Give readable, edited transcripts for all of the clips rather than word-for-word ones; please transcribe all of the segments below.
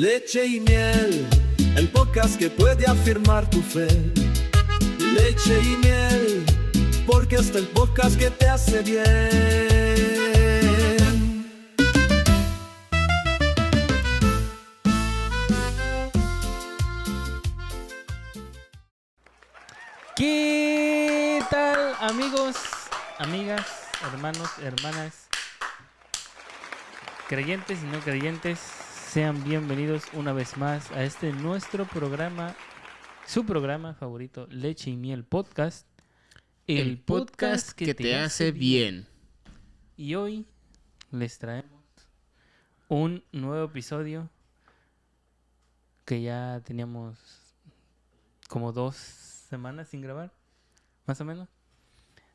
Leche y miel, el podcast que puede afirmar tu fe. Leche y miel, porque es el podcast que te hace bien. ¿Qué tal, amigos, amigas, hermanos, hermanas, creyentes y no creyentes? Sean bienvenidos una vez más a este nuestro programa, su programa favorito, Leche y Miel Podcast. El podcast que te hace bien. Y hoy les traemos un nuevo episodio que ya teníamos como 2 semanas sin grabar, más o menos.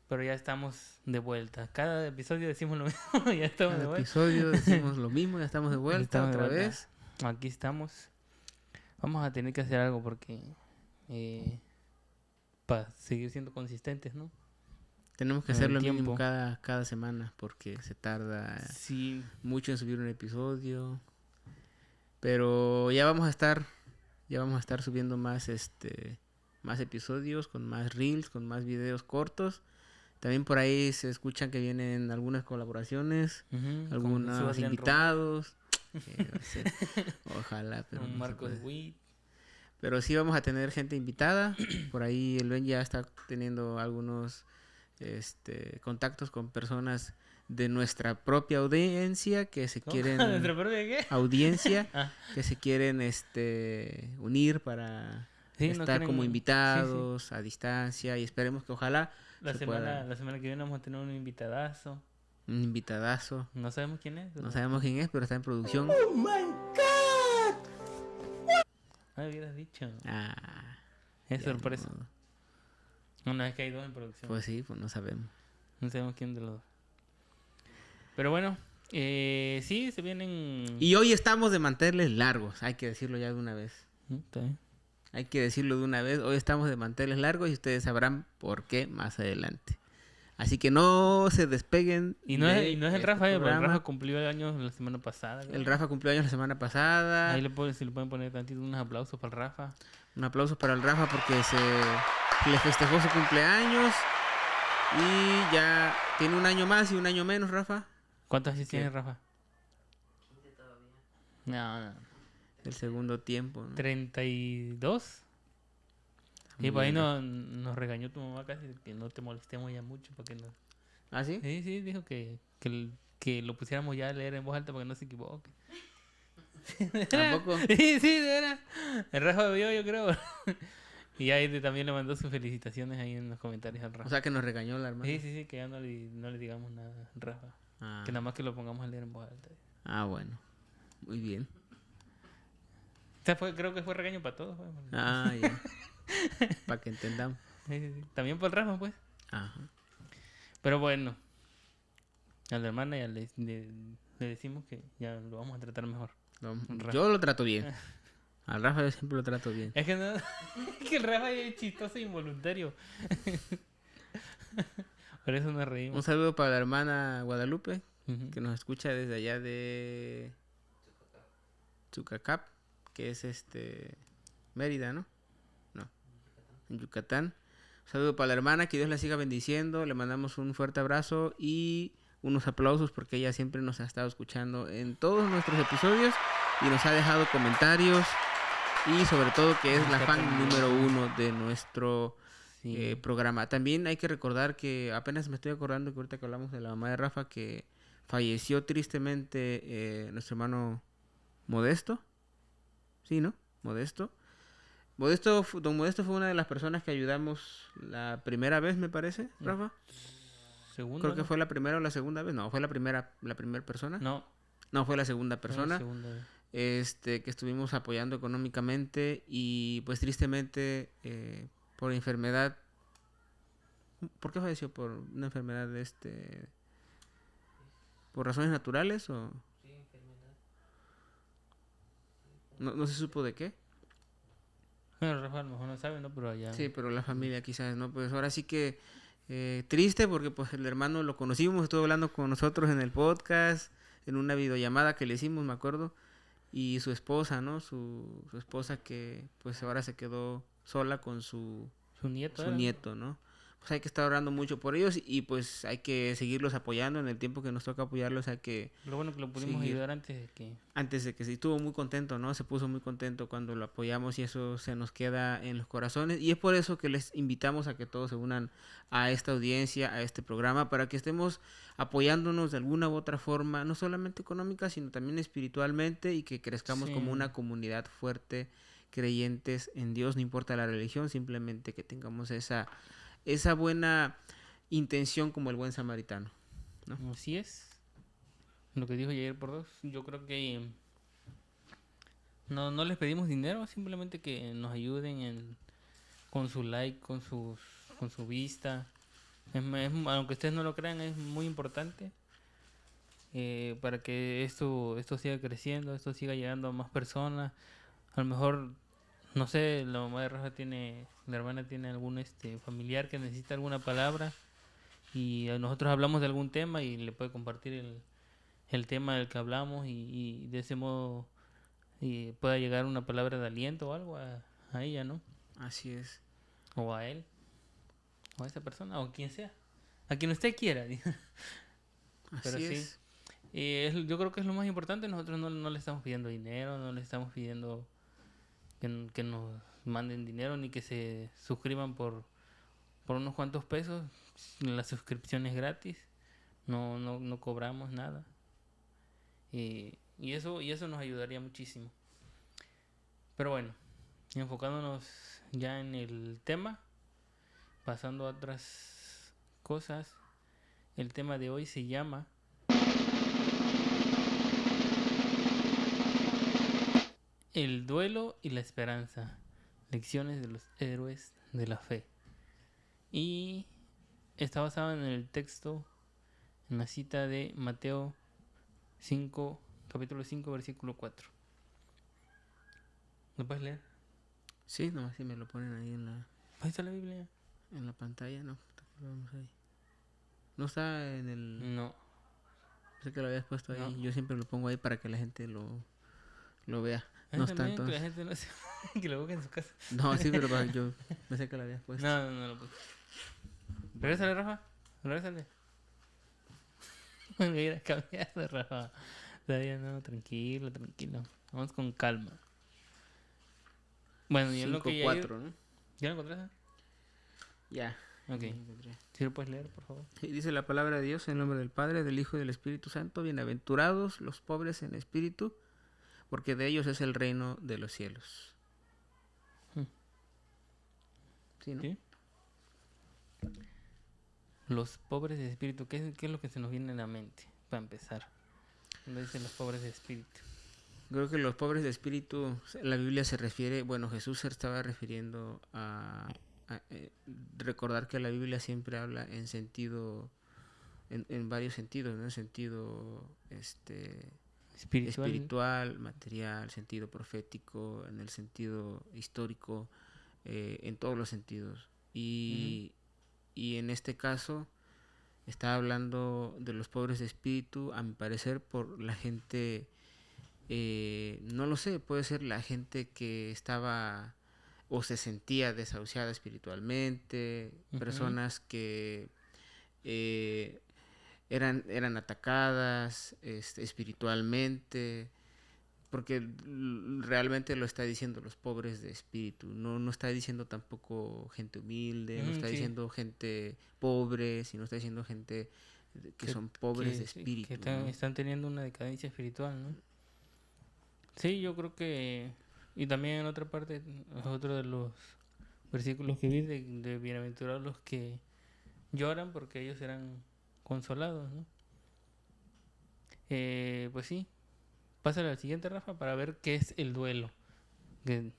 Pero ya estamos de vuelta. Cada episodio decimos lo mismo, ya estamos de Cada vuelta. episodio decimos lo mismo, ya estamos de vuelta Estamos de otra vuelta. vez. Aquí estamos. Vamos a tener que hacer algo porque para seguir siendo consistentes, ¿no? Tenemos que En hacerlo el mínimo tiempo. cada semana porque se tarda Sí. mucho en subir un episodio. Pero ya vamos a estar subiendo más más episodios, con más reels, con más videos cortos. También por ahí se escuchan que vienen algunas colaboraciones, algunos invitados. Va a ser, ojalá, pero Un no se Marcos puede. Witt. Pero sí vamos a tener gente invitada. Por ahí el Ben ya está teniendo algunos contactos con personas de nuestra propia audiencia que se quieren ¿Nuestra propia qué? audiencia Ah. que se quieren unir para Sí, no estar quieren- como sí, invitados a distancia y esperemos que ojalá La se semana, pueda. la semana que viene vamos a tener un invitadazo. Un invitadazo. No sabemos quién es. No sabemos quién es, pero está en producción. Ay, hubieras dicho. Ah, Es ya sorpresa. ni modo. Una vez que hay 2 en producción. Pues sí, pues no sabemos. No sabemos quién de los dos. Pero bueno, sí, se vienen... Y hoy estamos de manteles largos, hay que decirlo ya de una vez. Está bien. Hay que decirlo de una vez. Hoy estamos de manteles largos y ustedes sabrán por qué más adelante. Así que no se despeguen. Y no es de el este Rafa, porque el programa. Rafa cumplió el año la semana pasada. creo. El Rafa cumplió años la semana pasada. Ahí si le pueden poner tantito unos aplausos para el Rafa. Un aplauso para el Rafa porque se le festejó su cumpleaños. Y ya tiene un año más y un año menos, Rafa. ¿Cuántos años tiene Rafa? No. El segundo tiempo, ¿no? 32. Y Muy por ahí bien, nos regañó tu mamá casi que no te molestemos ya mucho. Porque no... ¿Ah, sí? Sí, dijo que lo pusiéramos ya a leer en voz alta para que no se equivoque. ¿Tampoco? Sí, de veras. El Rafa vio, yo creo. Y ahí también le mandó sus felicitaciones ahí en los comentarios al Rafa. O sea que nos regañó la hermana. Sí, que ya no le digamos nada al Rafa. Ah. Que nada más que lo pongamos a leer en voz alta. Ah, bueno. Muy bien. Creo que fue regaño para todos. Pues. Ah, ya. Para que entendamos. Sí. También por el Rafa, pues. Ajá. Pero bueno. A la hermana ya le decimos que ya lo vamos a tratar mejor. Rafa. Yo lo trato bien. Al Rafa yo siempre lo trato bien. Es que no, es que el Rafa es chistoso e involuntario. Por eso nos Un reímos. saludo para la hermana Guadalupe, Ujú. que nos escucha desde allá de Chucacap, que es Mérida, ¿no? No, en Yucatán. Un saludo para la hermana, que Dios la siga bendiciendo. Le mandamos un fuerte abrazo y unos aplausos porque ella siempre nos ha estado escuchando en todos nuestros episodios y nos ha dejado comentarios y sobre todo que es la fan número 1 de nuestro Sí. programa. También hay que recordar que apenas me estoy acordando que ahorita que hablamos de la mamá de Rafa, que falleció tristemente nuestro hermano Modesto. Sí, ¿no? Modesto. Don Modesto fue una de las personas que ayudamos la primera vez, me parece, Rafa. Segundo, Creo que ¿no? fue la primera o la segunda vez. No, fue la primera persona. No. No, fue la segunda fue la persona. segunda vez. Que estuvimos apoyando económicamente y pues tristemente por enfermedad. ¿Por qué falleció? ¿Por una enfermedad por razones naturales o? No se supo de qué. Bueno, Rafa a lo mejor no sabe, ¿no? Pero allá... Sí, pero la familia quizás, ¿no? Pues ahora sí que triste porque pues el hermano lo conocimos, estuvo hablando con nosotros en el podcast, en una videollamada que le hicimos, me acuerdo. y su esposa, ¿no? Su esposa que pues ahora se quedó sola con su Su nieto, nieto, ¿no? Pues hay que estar orando mucho por ellos y pues hay que seguirlos apoyando en el tiempo que nos toca apoyarlos, hay que Lo bueno que lo pudimos seguir. ayudar antes de que... Antes de que se estuvo muy contento, ¿no? Se puso muy contento cuando lo apoyamos y eso se nos queda en los corazones. Y es por eso que les invitamos a que todos se unan a esta audiencia, a este programa, para que estemos apoyándonos de alguna u otra forma, no solamente económica, sino también espiritualmente y que crezcamos como una comunidad fuerte, creyentes en Dios, no importa la religión, simplemente que tengamos esa buena intención como el buen samaritano, ¿no? Así es. Lo que dijo Jair por dos. Yo creo que no les pedimos dinero, simplemente que nos ayuden con su like, con su vista. Aunque ustedes no lo crean, es muy importante para que esto siga creciendo, esto siga llegando a más personas. A lo mejor, no sé, la mamá de Rafa la hermana tiene algún familiar que necesita alguna palabra y nosotros hablamos de algún tema y le puede compartir el tema del que hablamos y de ese modo pueda llegar una palabra de aliento o algo a ella, ¿no? Así es. O a él, o a esa persona, o quien sea, a quien usted quiera. Pero Así sí, es. yo creo que es lo más importante. Nosotros no le estamos pidiendo dinero, no le estamos pidiendo que nos manden dinero ni que se suscriban por unos cuantos pesos. La suscripción es gratis, no cobramos nada. Y eso nos ayudaría muchísimo. Pero bueno, enfocándonos ya en el tema, pasando a otras cosas, el tema de hoy se llama el duelo y la esperanza, lecciones de los héroes de la fe. Y está basado en el texto, en la cita de Mateo 5, capítulo 5, versículo 4. ¿Lo puedes leer? Sí, nomás si me lo ponen ahí Ahí está la Biblia. en la pantalla, no. Lo vemos ahí. No está en el... No. Sé que lo habías puesto ahí. No. Yo siempre lo pongo ahí para que la gente lo vea. No No está que la entonces. gente no se... que lo busque en su casa. No, sí, pero yo pensé que lo habías puesto. No lo puse. Regrésale, Rafa. Regrésale. Voy a ir a cambiar de Rafa. Todavía no, tranquilo. Vamos con calma. Bueno, y en lo que 5-4, ¿no? ¿Ya lo encontraste? Ya. Ok. Ya lo encontré. ¿Sí lo puedes leer, por favor? Y dice la palabra de Dios en el nombre del Padre, del Hijo y del Espíritu Santo. Bienaventurados los pobres en espíritu, porque de ellos es el reino de los cielos. Sí, ¿no? ¿Sí? Los pobres de espíritu. ¿Qué es lo que se nos viene a la mente? Para empezar. Cuando dice los pobres de espíritu. Creo que los pobres de espíritu, la Biblia se refiere, bueno, Jesús se estaba refiriendo a recordar que la Biblia siempre habla en sentido, en varios sentidos, ¿no? En sentido espiritual, material, sentido profético, en el sentido histórico, en todos los sentidos. Y en este caso está hablando de los pobres de espíritu, a mi parecer, por la gente... no lo sé, puede ser la gente que estaba o se sentía desahuciada espiritualmente, personas que eran atacadas espiritualmente, porque realmente lo está diciendo los pobres de espíritu, no está diciendo tampoco gente humilde, no está diciendo gente pobre, sino está diciendo gente que son pobres de espíritu. Que están teniendo una decadencia espiritual, ¿no? Sí, yo creo que... Y también en otra parte, otro de los versículos que vi de bienaventurados los que lloran porque ellos serán consolados, ¿no? Pues sí. Pásale al siguiente, Rafa, para ver qué es el duelo. Que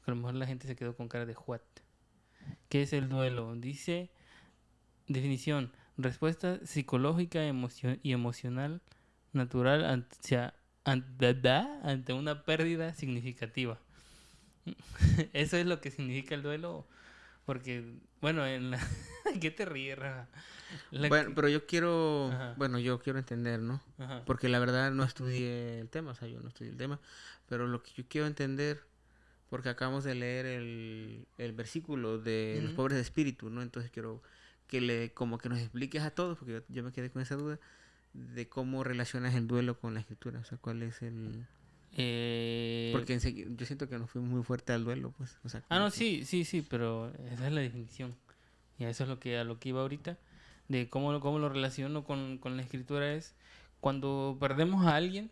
a lo mejor la gente se quedó con cara de what. ¿Qué es el duelo? Dice, definición, respuesta psicológica y emocional natural ante una pérdida significativa. Eso es lo que significa el duelo, porque bueno, en ¿Qué te ríes, Rafa? Bueno, pero yo quiero, Ajá. bueno, yo quiero entender, ¿no? Ajá. Porque la verdad no estudié el tema, o sea, yo no estudié el tema, pero lo que yo quiero entender, porque acabamos de leer el versículo de los Ujú. pobres de espíritu, ¿no? Entonces quiero como que nos expliques a todos, porque yo me quedé con esa duda, de cómo relacionas el duelo con la escritura, o sea, cuál es el... Eh, Porque yo siento que nos fuimos muy fuerte al duelo, pues, o sea, como no, que... sí, pero esa es la definición. Y eso es a lo que iba ahorita. De cómo lo relaciono con la escritura es cuando perdemos a alguien,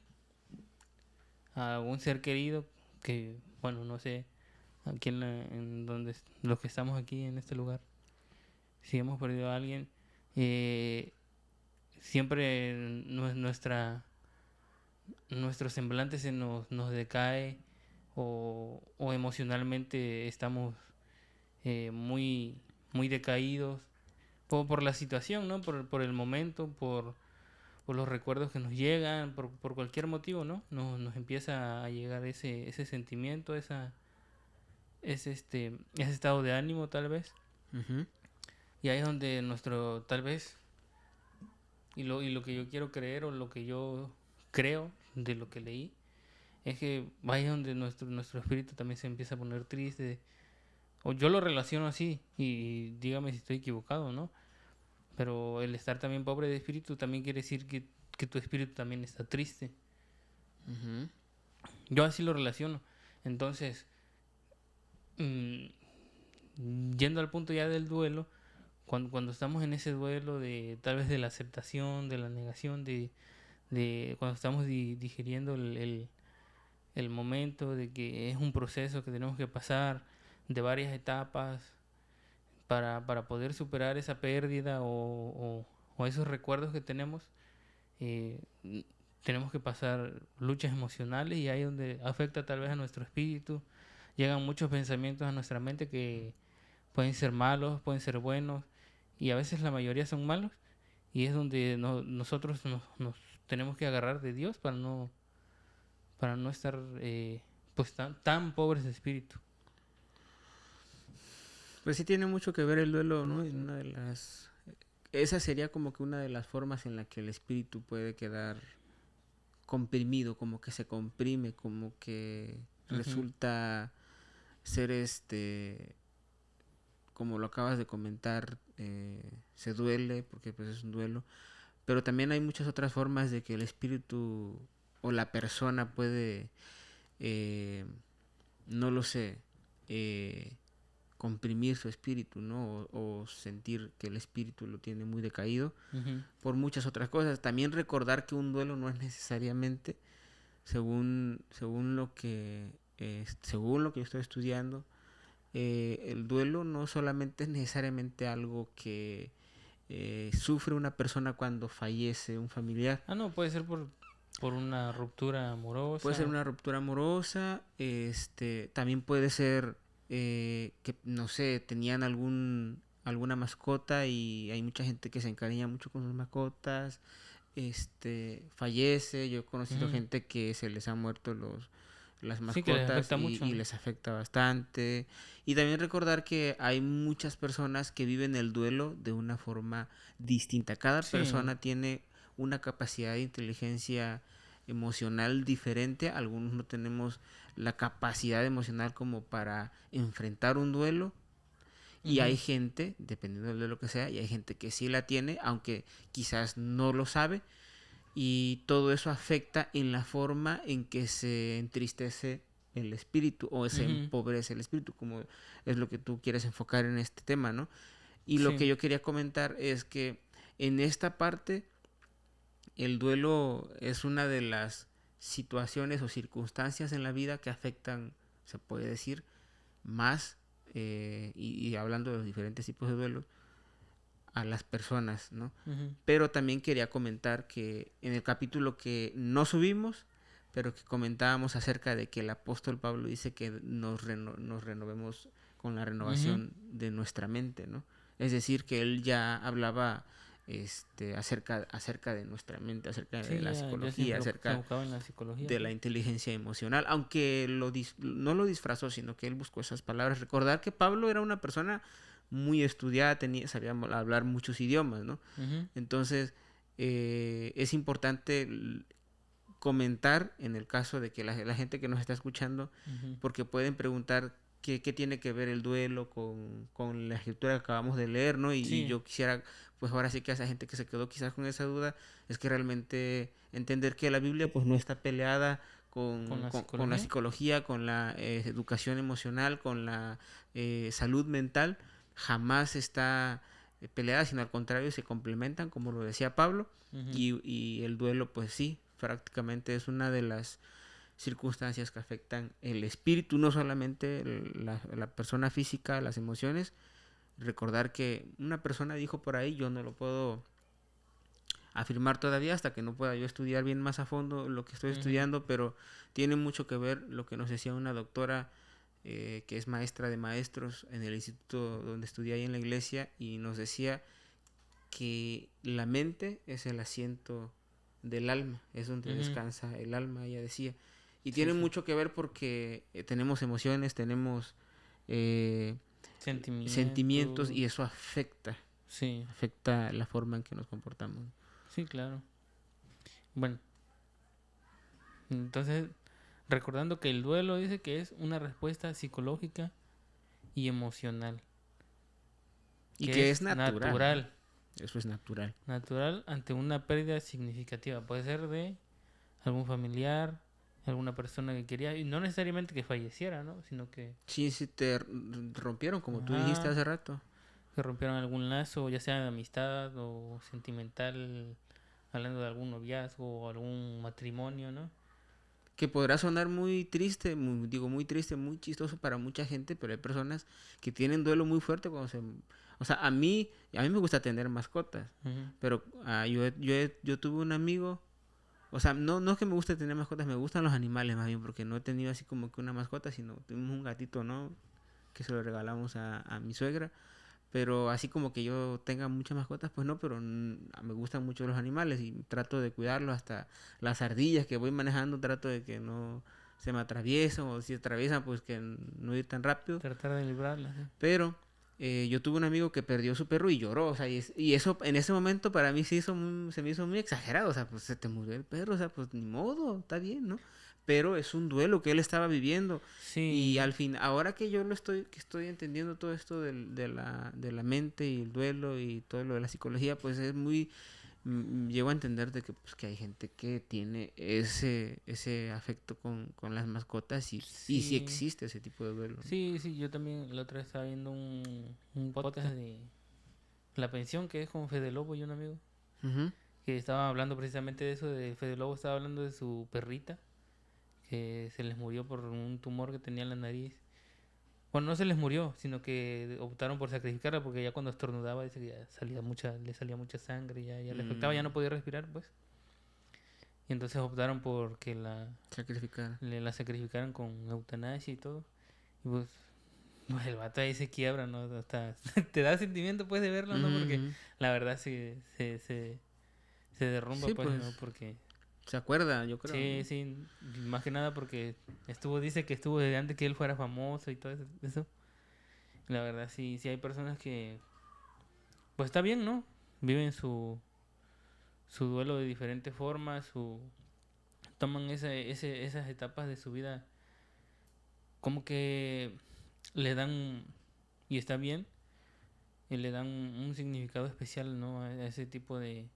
a un ser querido, que, bueno, no sé, aquí en donde los que estamos aquí en este lugar, si hemos perdido a alguien, eh, siempre nuestro semblante nos decae o emocionalmente estamos muy, muy decaídos por la situación, ¿no? Por el momento, por los recuerdos que nos llegan, por cualquier motivo, ¿no? Nos empieza a llegar ese sentimiento, ese estado de ánimo tal vez. Ujú. Y ahí es donde tal vez, y lo que yo quiero creer o lo que yo creo de lo que leí, es que vaya donde nuestro espíritu también se empieza a poner triste. O yo lo relaciono así, y dígame si estoy equivocado, ¿no? Pero el estar también pobre de espíritu también quiere decir que tu espíritu también está triste. Ujú. Yo así lo relaciono. Entonces, mm, yendo al punto ya del duelo, cuando estamos en ese duelo de tal vez de la aceptación, de la negación, de cuando estamos digiriendo el momento de que es un proceso que tenemos que pasar de varias etapas para poder superar esa pérdida o esos recuerdos que tenemos, eh, tenemos que pasar luchas emocionales y ahí es donde afecta tal vez a nuestro espíritu. Llegan muchos pensamientos a nuestra mente que pueden ser malos, pueden ser buenos y a veces la mayoría son malos y es donde nosotros nos tenemos que agarrar de Dios para no estar pues tan pobres de espíritu. Pues sí tiene mucho que ver el duelo, ¿no? En una de las... Esa sería como que una de las formas en la que el espíritu puede quedar comprimido, como que se comprime, como que Ujú. resulta ser como lo acabas de comentar, se duele, porque pues es un duelo, pero también hay muchas otras formas de que el espíritu o la persona puede, eh, no lo sé, comprimir su espíritu, ¿no? O sentir que el espíritu lo tiene muy decaído Ujú. por muchas otras cosas. También recordar que un duelo no es necesariamente, según lo que yo estoy estudiando, el duelo no solamente es necesariamente algo que sufre una persona cuando fallece un familiar. No, puede ser por una ruptura Puede ser amorosa. una ruptura amorosa, también puede ser que, no sé, tenían alguna mascota y hay mucha gente que se encariña mucho con sus mascotas, fallece. Yo he conocido Ujú. gente que se les han muerto las Sí, que les mascotas afecta mucho. y les afecta bastante. Y también recordar que hay muchas personas que viven el duelo de una forma distinta. Cada Sí. persona tiene una capacidad de inteligencia emocional diferente. Algunos no tenemos la capacidad emocional como para enfrentar un duelo. Y hay Ujú. gente, dependiendo de lo que sea, y hay gente que sí la tiene, aunque quizás no lo sabe. Y todo eso afecta en la forma en que se entristece el espíritu o se Ujú. empobrece el espíritu, como es lo que tú quieres enfocar en este tema, ¿no? Y lo que Sí. yo quería comentar es que en esta parte el duelo es una de las situaciones o circunstancias en la vida que afectan, se puede decir, más, y hablando de los diferentes tipos de duelos, a las personas, ¿no? Ujú. Pero también quería comentar que en el capítulo que no subimos, pero que comentábamos acerca de que el apóstol Pablo dice que nos renovemos con la Ujú. renovación de nuestra mente, ¿no? Es decir, que él ya hablaba acerca de nuestra mente, acerca de Sí, la ya psicología, se acerca enfocaba en la psicología, de la sí. inteligencia emocional, aunque no lo disfrazó, sino que él buscó esas palabras. Recordar que Pablo era una persona muy estudiada, sabía hablar muchos idiomas, ¿no? Ujú. Entonces, es importante comentar en el caso de que la gente que nos está escuchando, Ujú. porque pueden preguntar qué tiene que ver el duelo con la escritura que acabamos de leer, ¿no? Y Sí. yo quisiera, pues ahora sí que a esa gente que se quedó quizás con esa duda, es que realmente entender que la Biblia pues no está peleada ¿Con la con la psicología, con la educación emocional, con la salud mental, jamás está peleada, sino al contrario, se complementan, como lo decía Pablo, Ujú. y el duelo, pues sí, prácticamente es una de las circunstancias que afectan el espíritu, no solamente la persona física, las emociones. Recordar que una persona dijo por ahí, yo no lo puedo afirmar todavía hasta que no pueda yo estudiar bien más a fondo lo que estoy Ujú. estudiando, pero tiene mucho que ver lo que nos decía una doctora que es maestra de maestros en el instituto donde estudié ahí en la iglesia, y nos decía que la mente es el asiento del alma, es donde Ujú. descansa el alma, ella decía. Y Sí, tiene sí. mucho que ver porque tenemos emociones, tenemos sentimientos, y Sentimientos. eso Sí, afecta la forma en que nos comportamos. sí, claro. Bueno, entonces, recordando que el duelo dice que es una respuesta psicológica y emocional, Y que que es es natural, natural, ¿no? Eso es natural. natural ante una pérdida significativa. Puede ser de algún familiar, alguna persona que quería, y no necesariamente que falleciera, ¿no? Sino que, Sí, sí te rompieron, como tú dijiste ajá, hace rato. que rompieron algún lazo, ya sea de amistad o sentimental, hablando de algún noviazgo o algún matrimonio, ¿no? Que podrá sonar muy triste, muy triste, muy chistoso para mucha gente, pero hay personas que tienen duelo muy fuerte cuando se... O sea, a mí me gusta tener mascotas, Ujú. pero yo tuve un amigo, o sea, no es que me guste tener mascotas, me gustan los animales más bien, porque no he tenido así como que una mascota, sino tuvimos un gatito, ¿no? Que se lo regalamos a mi suegra. Pero así como que yo tenga muchas mascotas, pues no, pero me gustan mucho los animales y trato de cuidarlos, hasta las ardillas que voy manejando, trato de que no se me atraviesen, o si atraviesan, pues que no ir tan rápido. Tratar de librarla, ¿sí? Pero yo tuve un amigo que perdió su perro y lloró, o sea, y eso en ese momento para mí se me hizo muy exagerado, o sea, pues se te murió el perro, o sea, pues ni modo, está bien, ¿no? Pero es un duelo que él estaba viviendo. Y Sí, al fin, ahora que yo que estoy entendiendo todo esto de la mente y el duelo y todo lo de la psicología, pues es muy, llego a entender de que, pues, que hay gente que tiene ese afecto con las mascotas, y sí sí, existe ese tipo de duelo, ¿no? sí, sí, yo también la otra vez estaba viendo un podcast de La Pensión, que es con Fede Lobo y un amigo, Ujú. que estaba hablando precisamente de eso, de Fede Lobo estaba hablando de su perrita, que se les murió por un tumor que tenía en la nariz. Bueno, no se les murió, sino que optaron por sacrificarla porque ya cuando estornudaba dice que ya le salía mucha sangre, ya le afectaba, ya no podía respirar, pues. Y entonces optaron por que Sacrificar. la sacrificaran con eutanasia y todo. Y pues el vato ahí se quiebra, ¿no? Hasta te da sentimiento pues de verlo, ¿no? Ujú, Porque ujú. la verdad se derrumba Sí, pues, pues ¿no? Porque se acuerda, yo creo, sí, ¿no? sí, más que nada porque dice que estuvo desde antes que él fuera famoso y todo eso. La verdad sí hay personas que, pues está bien, ¿no? Viven su duelo de diferentes formas, toman esas etapas de su vida como que le dan, y está bien, y le dan un significado especial, ¿no? A ese tipo de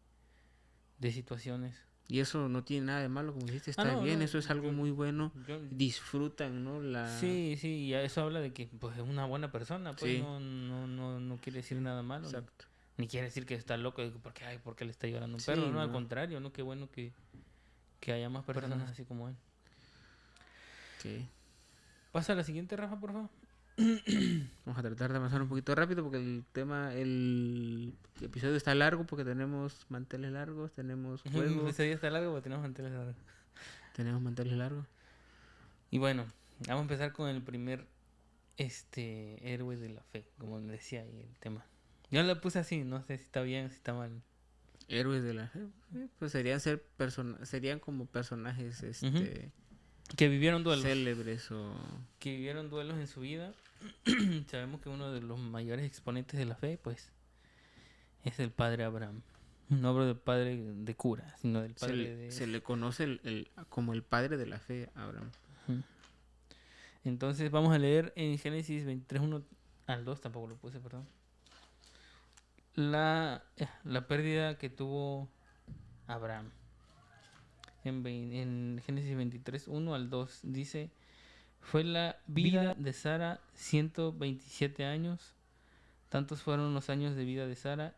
situaciones. Y eso no tiene nada de malo, como dijiste, Ah, está no, bien, no, eso es algo muy bueno. yo, Disfrutan, ¿no? sí, sí, y eso habla de que pues es una buena persona, pues Sí, no quiere decir nada malo, exacto. ni quiere decir que está loco, porque le está llorando un perro, Sí, no, al no. contrario, ¿no? Qué bueno que haya más personas así como él. Ok. Pasa a la siguiente, Rafa, por favor. Vamos a tratar de avanzar un poquito rápido porque el episodio está largo, porque tenemos manteles largos, tenemos juegos, Ese día está largo, pero tenemos manteles largos. tenemos manteles largos. Y bueno, vamos a empezar con el primer héroe de la fe, como decía ahí el tema. Yo lo puse así, no sé si está bien, si está mal. Héroes de la fe. Pues serían como personajes Ujú. Que vivieron duelos. célebres o... Que vivieron duelos en su vida sabemos que uno de los mayores exponentes de la fe, pues, es el padre Abraham. No hablo del padre de cura, sino del padre de... Se le conoce como el padre de la fe, Abraham. Ujú. Entonces vamos a leer en Génesis 23, 1 al 2, tampoco lo puse, perdón. La pérdida que tuvo Abraham. En Génesis 23, 1 al 2 dice: fue la vida de Sara 127 años. Tantos fueron los años de vida de Sara.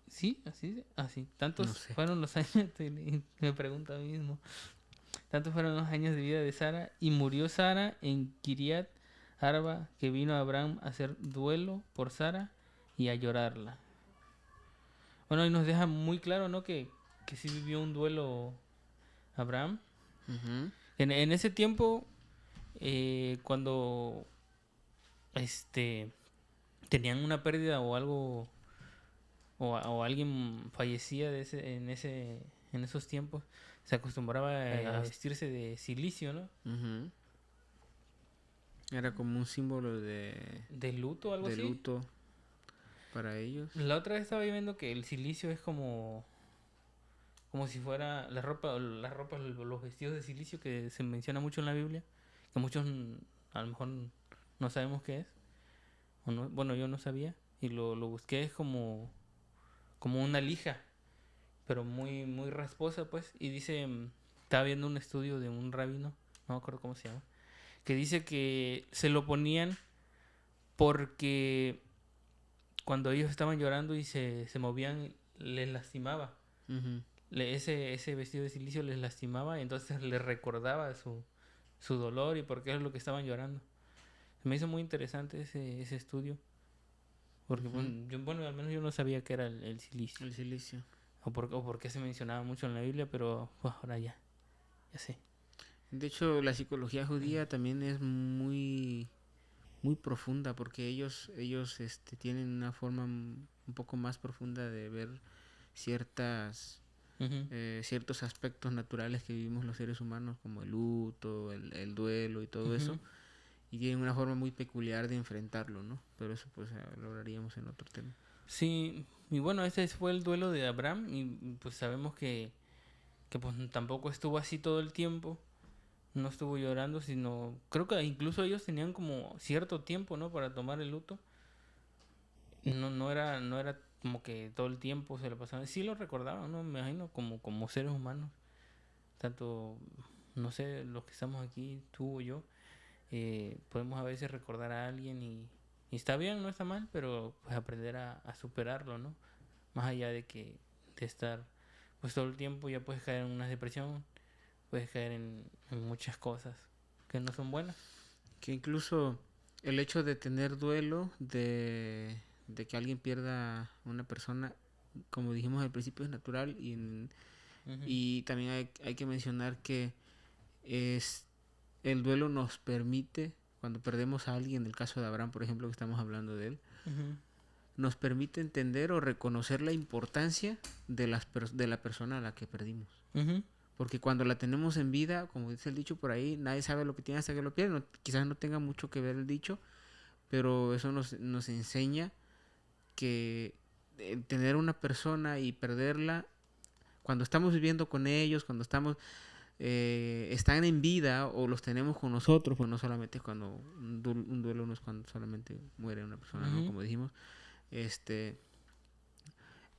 ¿Sí? ¿Así? Así. Tantos No sé. fueron los años. Me pregunto a mí mismo. Tantos fueron los años de vida de Sara. Y murió Sara en Kiriat Arba, que vino Abraham a hacer duelo por Sara y a llorarla. Bueno, y nos deja muy claro, ¿no? Que sí vivió un duelo Abraham. Ujú. En ese tiempo, cuando tenían una pérdida o algo, o alguien fallecía en esos tiempos, se acostumbraba a vestirse de silicio, ¿no? Ujú. Era como un símbolo de De algo así. luto para ellos. La otra vez estaba viendo que el silicio es como si fuera la ropa, los vestidos de silicio que se menciona mucho en la Biblia, que muchos a lo mejor no sabemos qué es. O no, bueno, yo no sabía y lo busqué, es como una lija, pero muy muy rasposa, pues. Y dice, estaba viendo un estudio de un rabino, no me acuerdo cómo se llama, que dice que se lo ponían porque cuando ellos estaban llorando y se movían, les lastimaba. Ujú. Ese vestido de silicio les lastimaba y entonces les recordaba su dolor y por qué es lo que estaban llorando. Me hizo muy interesante ese estudio. Porque, Ujú. bueno, al menos yo no sabía que era el silicio. El silicio. O por qué se mencionaba mucho en la Biblia, pero pues, ahora ya sé. De hecho, la psicología judía también es muy profunda porque ellos tienen una forma un poco más profunda de ver Ujú. ciertos aspectos naturales que vivimos los seres humanos, como el luto, el duelo y todo eso, Ujú. y tienen una forma muy peculiar de enfrentarlo, ¿no? Pero eso pues lo hablaríamos en otro tema. Sí, y bueno, ese fue el duelo de Abraham y pues sabemos que pues tampoco estuvo así todo el tiempo. No estuvo llorando, sino creo que incluso ellos tenían como cierto tiempo, ¿no? Para tomar el luto. No era como que todo el tiempo se lo pasaban. Sí lo recordaban, ¿no? Me imagino como seres humanos. Tanto, no sé, los que estamos aquí, tú o yo, podemos a veces recordar a alguien y está bien, no está mal, pero pues aprender a superarlo, ¿no? Más allá de estar pues todo el tiempo, ya puedes caer en una depresión, puedes caer en muchas cosas que no son buenas. Que incluso el hecho de tener duelo, de que alguien pierda una persona, como dijimos al principio, es natural Ujú. y también hay que mencionar que el duelo nos permite, cuando perdemos a alguien, en el caso de Abraham, por ejemplo, que estamos hablando de él, Ujú. nos permite entender o reconocer la importancia de la persona a la que perdimos. Ujú. Porque cuando la tenemos en vida, como dice el dicho por ahí, nadie sabe lo que tiene hasta que lo pierde. Quizás no tenga mucho que ver el dicho, pero eso nos enseña que tener una persona y perderla, cuando estamos viviendo con ellos, cuando están en vida o los tenemos con nosotros, pues no solamente cuando un duelo no es cuando solamente muere una persona, ¿no? Ujú. Como dijimos,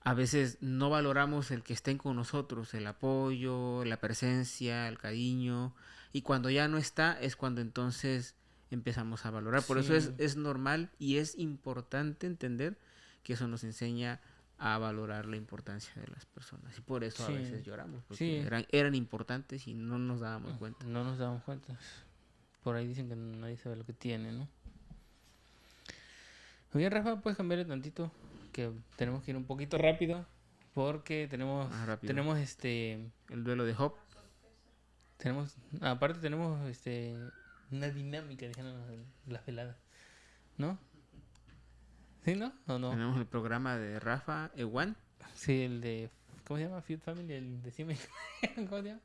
a veces no valoramos el que estén con nosotros, el apoyo, la presencia, el cariño, y cuando ya no está es cuando entonces empezamos a valorar. Por eso Sí. es normal y es importante entender que eso nos enseña a valorar la importancia de las personas. Y por eso a Sí. veces lloramos, porque Sí. eran importantes y no nos dábamos cuenta. No nos damos cuenta. Por ahí dicen que nadie sabe lo que tiene, ¿no? Muy bien, Rafa, puedes cambiarle tantito, que tenemos que ir un poquito rápido porque tenemos Más rápido. tenemos El duelo de Job. aparte tenemos una dinámica, dijeron las veladas, ¿no? ¿Sí, no? ¿O no? Tenemos el programa de Rafa Ewan. Sí, el de, ¿cómo se llama? Feud Family, el de Cime. ¿Cómo se llama?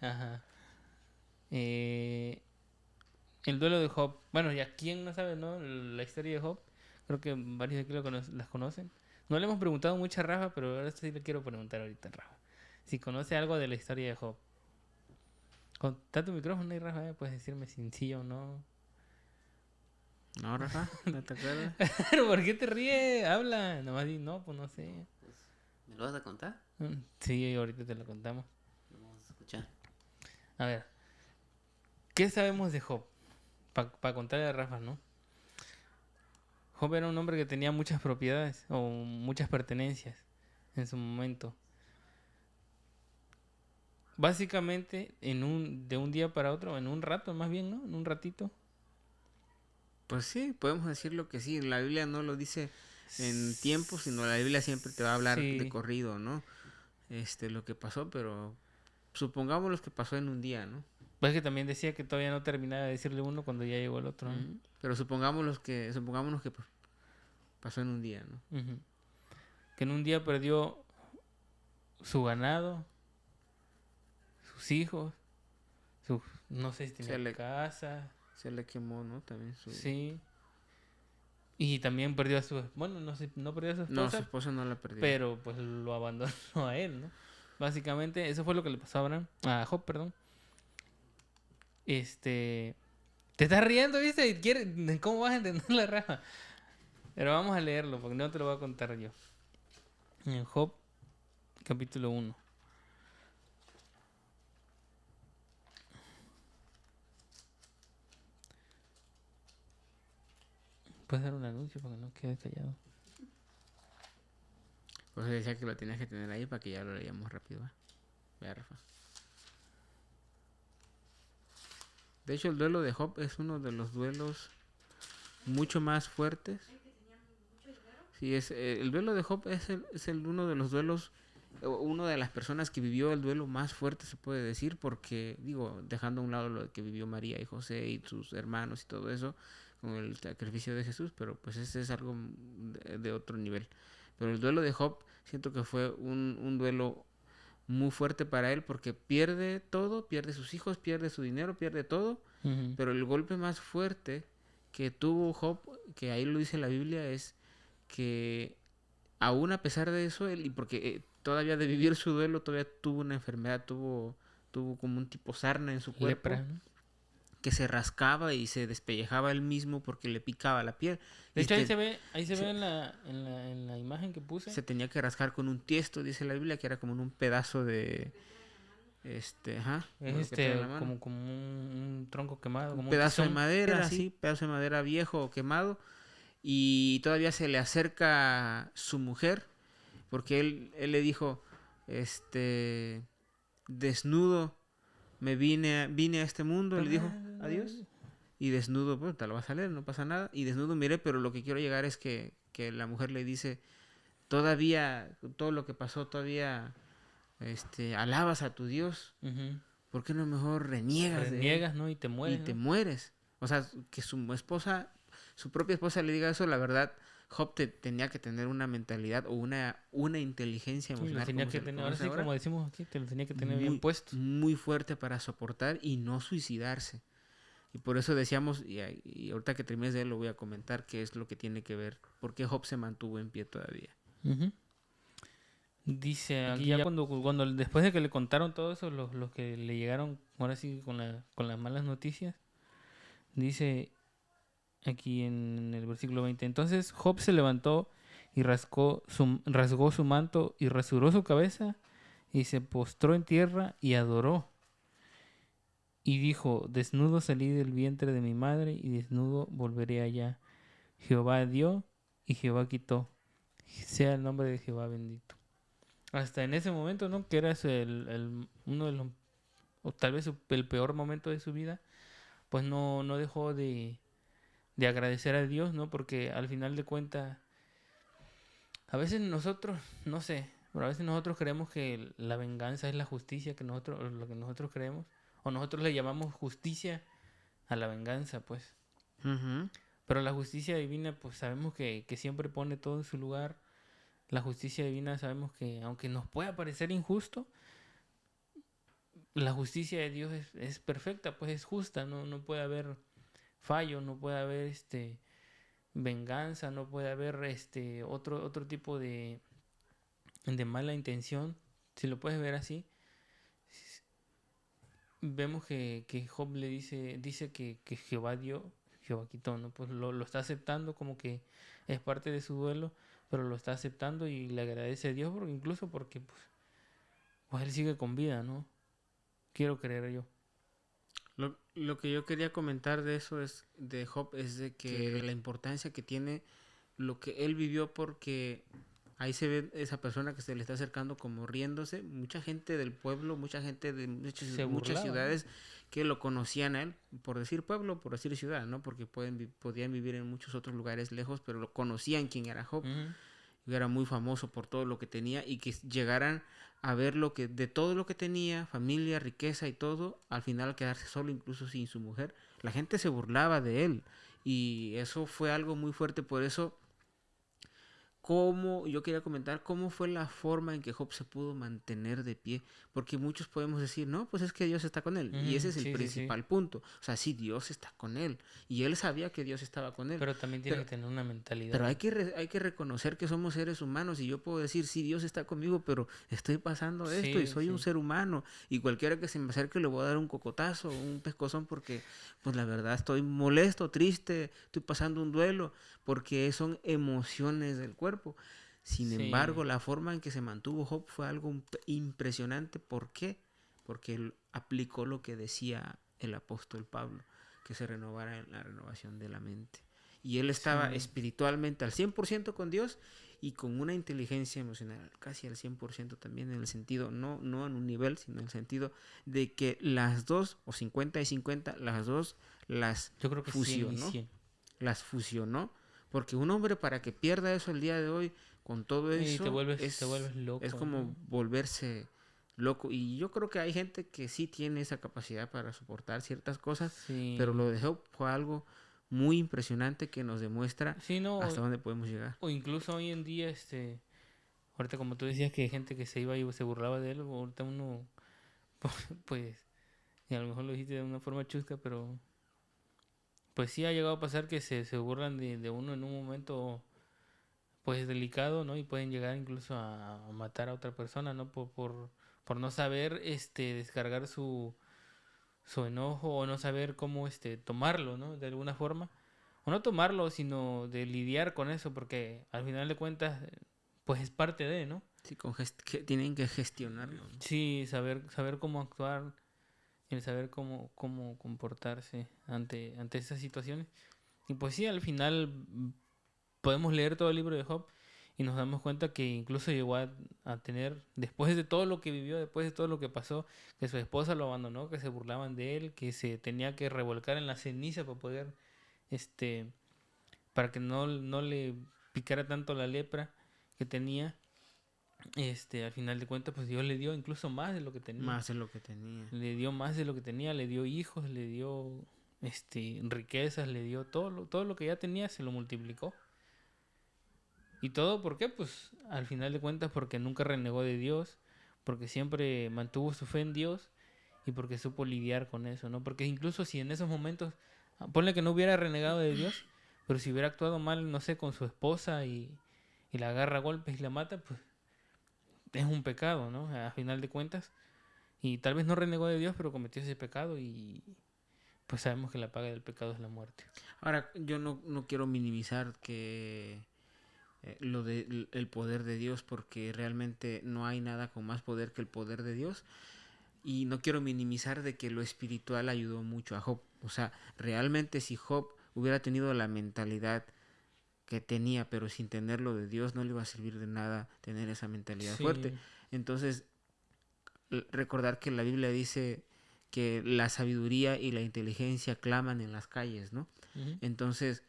Ajá. el duelo de Job. Bueno, ya quién no sabe, ¿no? La historia de Job. Creo que varios de aquí las conocen. No le hemos preguntado mucho a Rafa, pero ahora sí le quiero preguntar ahorita a Rafa. Si conoce algo de la historia de Job. Está tu micrófono ahí, Rafa, puedes decirme si sí o no. No, Rafa, ¿no te acuerdas? Pero ¿por qué te ríes? Habla. Nomás di, no, pues no sé. ¿Me lo vas a contar? Sí, ahorita te lo contamos. Vamos a escuchar. A ver. ¿Qué sabemos de Job? Para contarle a Rafa, ¿no? Job era un hombre que tenía muchas propiedades o muchas pertenencias en su momento. Básicamente, de un día para otro, en un rato más bien, ¿no? En un ratito. Pues sí, podemos decirlo que sí. La Biblia no lo dice en tiempo, sino la Biblia siempre te va a hablar Sí. de corrido, ¿no? Lo que pasó, pero supongamos lo que pasó en un día, ¿no? Pues que también decía que todavía no terminaba de decirle uno cuando ya llegó el otro, ¿no? Ujú. Pero supongamos que pues, pasó en un día, ¿no? Ujú. Que en un día perdió su ganado, sus hijos, no sé si tenía casa, Se le quemó, ¿no? También su... sí. Y también perdió a su... Bueno, no sé, no perdió a su No, su esposa, esposa no la perdió. pero pues lo abandonó a él, ¿no? Básicamente, eso fue lo que le pasó a Job, perdón. Te estás riendo, ¿viste? ¿Cómo vas a entender la raja? Pero vamos a leerlo, porque no te lo voy a contar yo. En Job, capítulo 1. ¿Puedes dar un anuncio para que no quede callado? Pues decía que lo tenías que tener ahí para que ya lo leíamos rápido, ¿va? Vea, Rafa. De hecho, el duelo de Job es uno de los duelos mucho más fuertes. Sí, el duelo de Job es uno de los duelos, una de las personas que vivió el duelo más fuerte, se puede decir, porque, digo, dejando a un lado lo que vivió María y José y sus hermanos y todo eso, con el sacrificio de Jesús, pero pues ese es algo de otro nivel. Pero el duelo de Job, siento que fue un duelo muy fuerte para él, porque pierde todo, pierde sus hijos, pierde su dinero, pierde todo, Ujú. pero el golpe más fuerte que tuvo Job, que ahí lo dice la Biblia, es que aún a pesar de eso, y porque todavía de vivir su duelo, todavía tuvo una enfermedad, tuvo como un tipo sarna en su cuerpo, Lepra, ¿no? que se rascaba y se despellejaba él mismo porque le picaba la piel. De Y hecho, ahí se ve en la imagen que puse. se tenía que rascar con un tiesto, dice la Biblia, que era como en un pedazo de... ajá, como lo que trae en la mano. como un tronco quemado, como Un pedazo de tizón. madera, Era sí, pedazo de madera viejo o quemado. Y todavía se le acerca su mujer, porque él le dijo, desnudo vine a este mundo, le dijo, adiós. Y desnudo, pues te lo vas a leer, no pasa nada. Y desnudo miré, pero lo que quiero llegar es que la mujer le dice, todavía, todo lo que pasó, todavía alabas a tu Dios. Ujú. ¿Por qué no mejor reniegas de él? Reniegas, ¿no? Y te mueres. Y te ¿no? mueres? O sea, que su propia esposa le diga eso, la verdad, Job tenía que tener una mentalidad o una inteligencia Sí, lo emocional. tenía como que se le tener, ahora conoce sí, ahora, como decimos aquí, te lo tenía que tener bien muy, puesto. muy fuerte para soportar y no suicidarse. Y por eso decíamos, y ahorita que termines de él lo voy a comentar, qué es lo que tiene que ver, por qué Job se mantuvo en pie todavía. Ujú. Dice aquí ya cuando después de que le contaron todo eso, los que le llegaron ahora sí con las malas noticias, dice aquí en el versículo 20, entonces Job se levantó y rasgó su manto y rasuró su cabeza y se postró en tierra y adoró. Y dijo, desnudo salí del vientre de mi madre y desnudo volveré allá. Jehová dio y Jehová quitó. Sea el nombre de Jehová bendito. Hasta en ese momento, ¿no? Que era uno de los, o tal vez el peor momento de su vida, pues no dejó de agradecer a Dios, ¿no? Porque al final de cuentas, a veces nosotros, no sé, pero a veces nosotros creemos que la venganza es la justicia lo que nosotros creemos, o nosotros le llamamos justicia a la venganza, pues. Uh-huh. Pero la justicia divina, pues sabemos que siempre pone todo en su lugar. La justicia divina sabemos que, aunque nos pueda parecer injusto, la justicia de Dios es perfecta, pues es justa, no puede haber fallo, no puede haber venganza, no puede haber otro tipo de mala intención. Si lo puedes ver así, vemos que Job le dice que Jehová quitó, ¿no? Pues lo está aceptando como que es parte de su duelo, pero lo está aceptando y le agradece a Dios porque pues él sigue con vida, ¿no? Quiero creer yo. Lo que yo quería comentar de eso es de Job es de que la importancia que tiene lo que él vivió, porque ahí se ve esa persona que se le está acercando como riéndose. Mucha gente del pueblo, mucha gente de muchas ciudades que lo conocían a él, por decir pueblo, por decir ciudad, ¿no? Porque podían vivir en muchos otros lugares lejos, pero lo conocían quién era Job. Era muy famoso por todo lo que tenía y que llegaran a ver de todo lo que tenía, familia, riqueza y todo, al final quedarse solo, incluso sin su mujer. La gente se burlaba de él y eso fue algo muy fuerte. Por eso, yo quería comentar cómo fue la forma en que Job se pudo mantener de pie, porque muchos podemos decir, no, pues es que Dios está con él, y ese es el principal punto. O sea, sí, Dios está con él, y él sabía que Dios estaba con él. Pero también tiene que tener una mentalidad. Pero hay que reconocer que somos seres humanos, y yo puedo decir, sí, Dios está conmigo, pero estoy pasando esto, y soy un ser humano, y cualquiera que se me acerque le voy a dar un cocotazo, un pescozón, porque, pues la verdad, estoy molesto, triste, estoy pasando un duelo, porque son emociones del cuerpo. Sin embargo, la forma en que se mantuvo Job fue algo impresionante. ¿Por qué? Porque él aplicó lo que decía el apóstol Pablo, que se renovara en la renovación de la mente. Y él estaba espiritualmente al 100% con Dios y con una inteligencia emocional casi al 100% también, en el sentido, no en un nivel, sino en el sentido de que las dos, o 50 y 50, las dos yo creo que fusionó. 100 y 100. Las fusionó. Porque un hombre, para que pierda eso el día de hoy, con todo eso, te vuelves loco. Es como volverse loco. Y yo creo que hay gente que sí tiene esa capacidad para soportar ciertas cosas, pero lo de Job fue algo muy impresionante que nos demuestra hasta dónde podemos llegar. O incluso hoy en día, ahorita como tú decías que hay gente que se iba y se burlaba de él, ahorita uno, pues, y a lo mejor lo dijiste de una forma chusca, pero pues sí ha llegado a pasar que se burlan de uno en un momento pues delicado, ¿no? Y pueden llegar incluso a matar a otra persona, ¿no? Por no saber descargar su enojo, o no saber cómo tomarlo, ¿no? De alguna forma. O no tomarlo, sino de lidiar con eso, porque al final de cuentas pues es parte de, ¿no? Sí, que tienen que gestionarlo, ¿no? Sí, saber cómo actuar, el saber cómo comportarse ante esas situaciones. Y pues sí, al final podemos leer todo el libro de Job y nos damos cuenta que incluso llegó a tener, después de todo lo que vivió, después de todo lo que pasó, que su esposa lo abandonó, que se burlaban de él, que se tenía que revolcar en la ceniza para poder, para que no le picara tanto la lepra que tenía. Al final de cuentas, pues Dios le dio incluso más de lo que tenía. Más de lo que tenía. Le dio más de lo que tenía, le dio hijos, le dio riquezas, le dio todo lo que ya tenía, se lo multiplicó. ¿Y todo por qué? Pues al final de cuentas porque nunca renegó de Dios, porque siempre mantuvo su fe en Dios y porque supo lidiar con eso, ¿no? Porque incluso si en esos momentos, ponle que no hubiera renegado de Dios, pero si hubiera actuado mal, no sé, con su esposa y la agarra a golpes y la mata, pues es un pecado, ¿no? A final de cuentas. Y tal vez no renegó de Dios, pero cometió ese pecado y pues sabemos que la paga del pecado es la muerte. Ahora, yo no quiero minimizar que lo de el poder de Dios, porque realmente no hay nada con más poder que el poder de Dios. Y no quiero minimizar de que lo espiritual ayudó mucho a Job. O sea, realmente si Job hubiera tenido la mentalidad que tenía, pero sin tenerlo de Dios, no le iba a servir de nada tener esa mentalidad fuerte. Entonces, recordar que la Biblia dice que la sabiduría y la inteligencia claman en las calles, ¿no? Uh-huh. Entonces,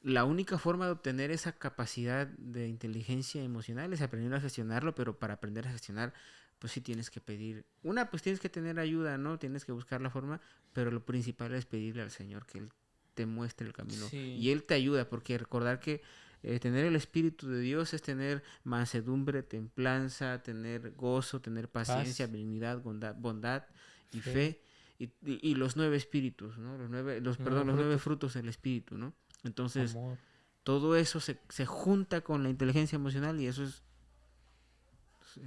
la única forma de obtener esa capacidad de inteligencia emocional es aprender a gestionarlo, pero para aprender a gestionar, pues sí tienes que pedir. Pues tienes que tener ayuda, ¿no? Tienes que buscar la forma, pero lo principal es pedirle al Señor que Él te muestre el camino. Y Él te ayuda, porque recordar que tener el Espíritu de Dios es tener mansedumbre, templanza, tener gozo, tener paciencia, benignidad, bondad y fe. y los 9 espíritus, ¿no? Los 9 frutos del espíritu, ¿no? Entonces, Amor. todo eso se junta con la inteligencia emocional y eso es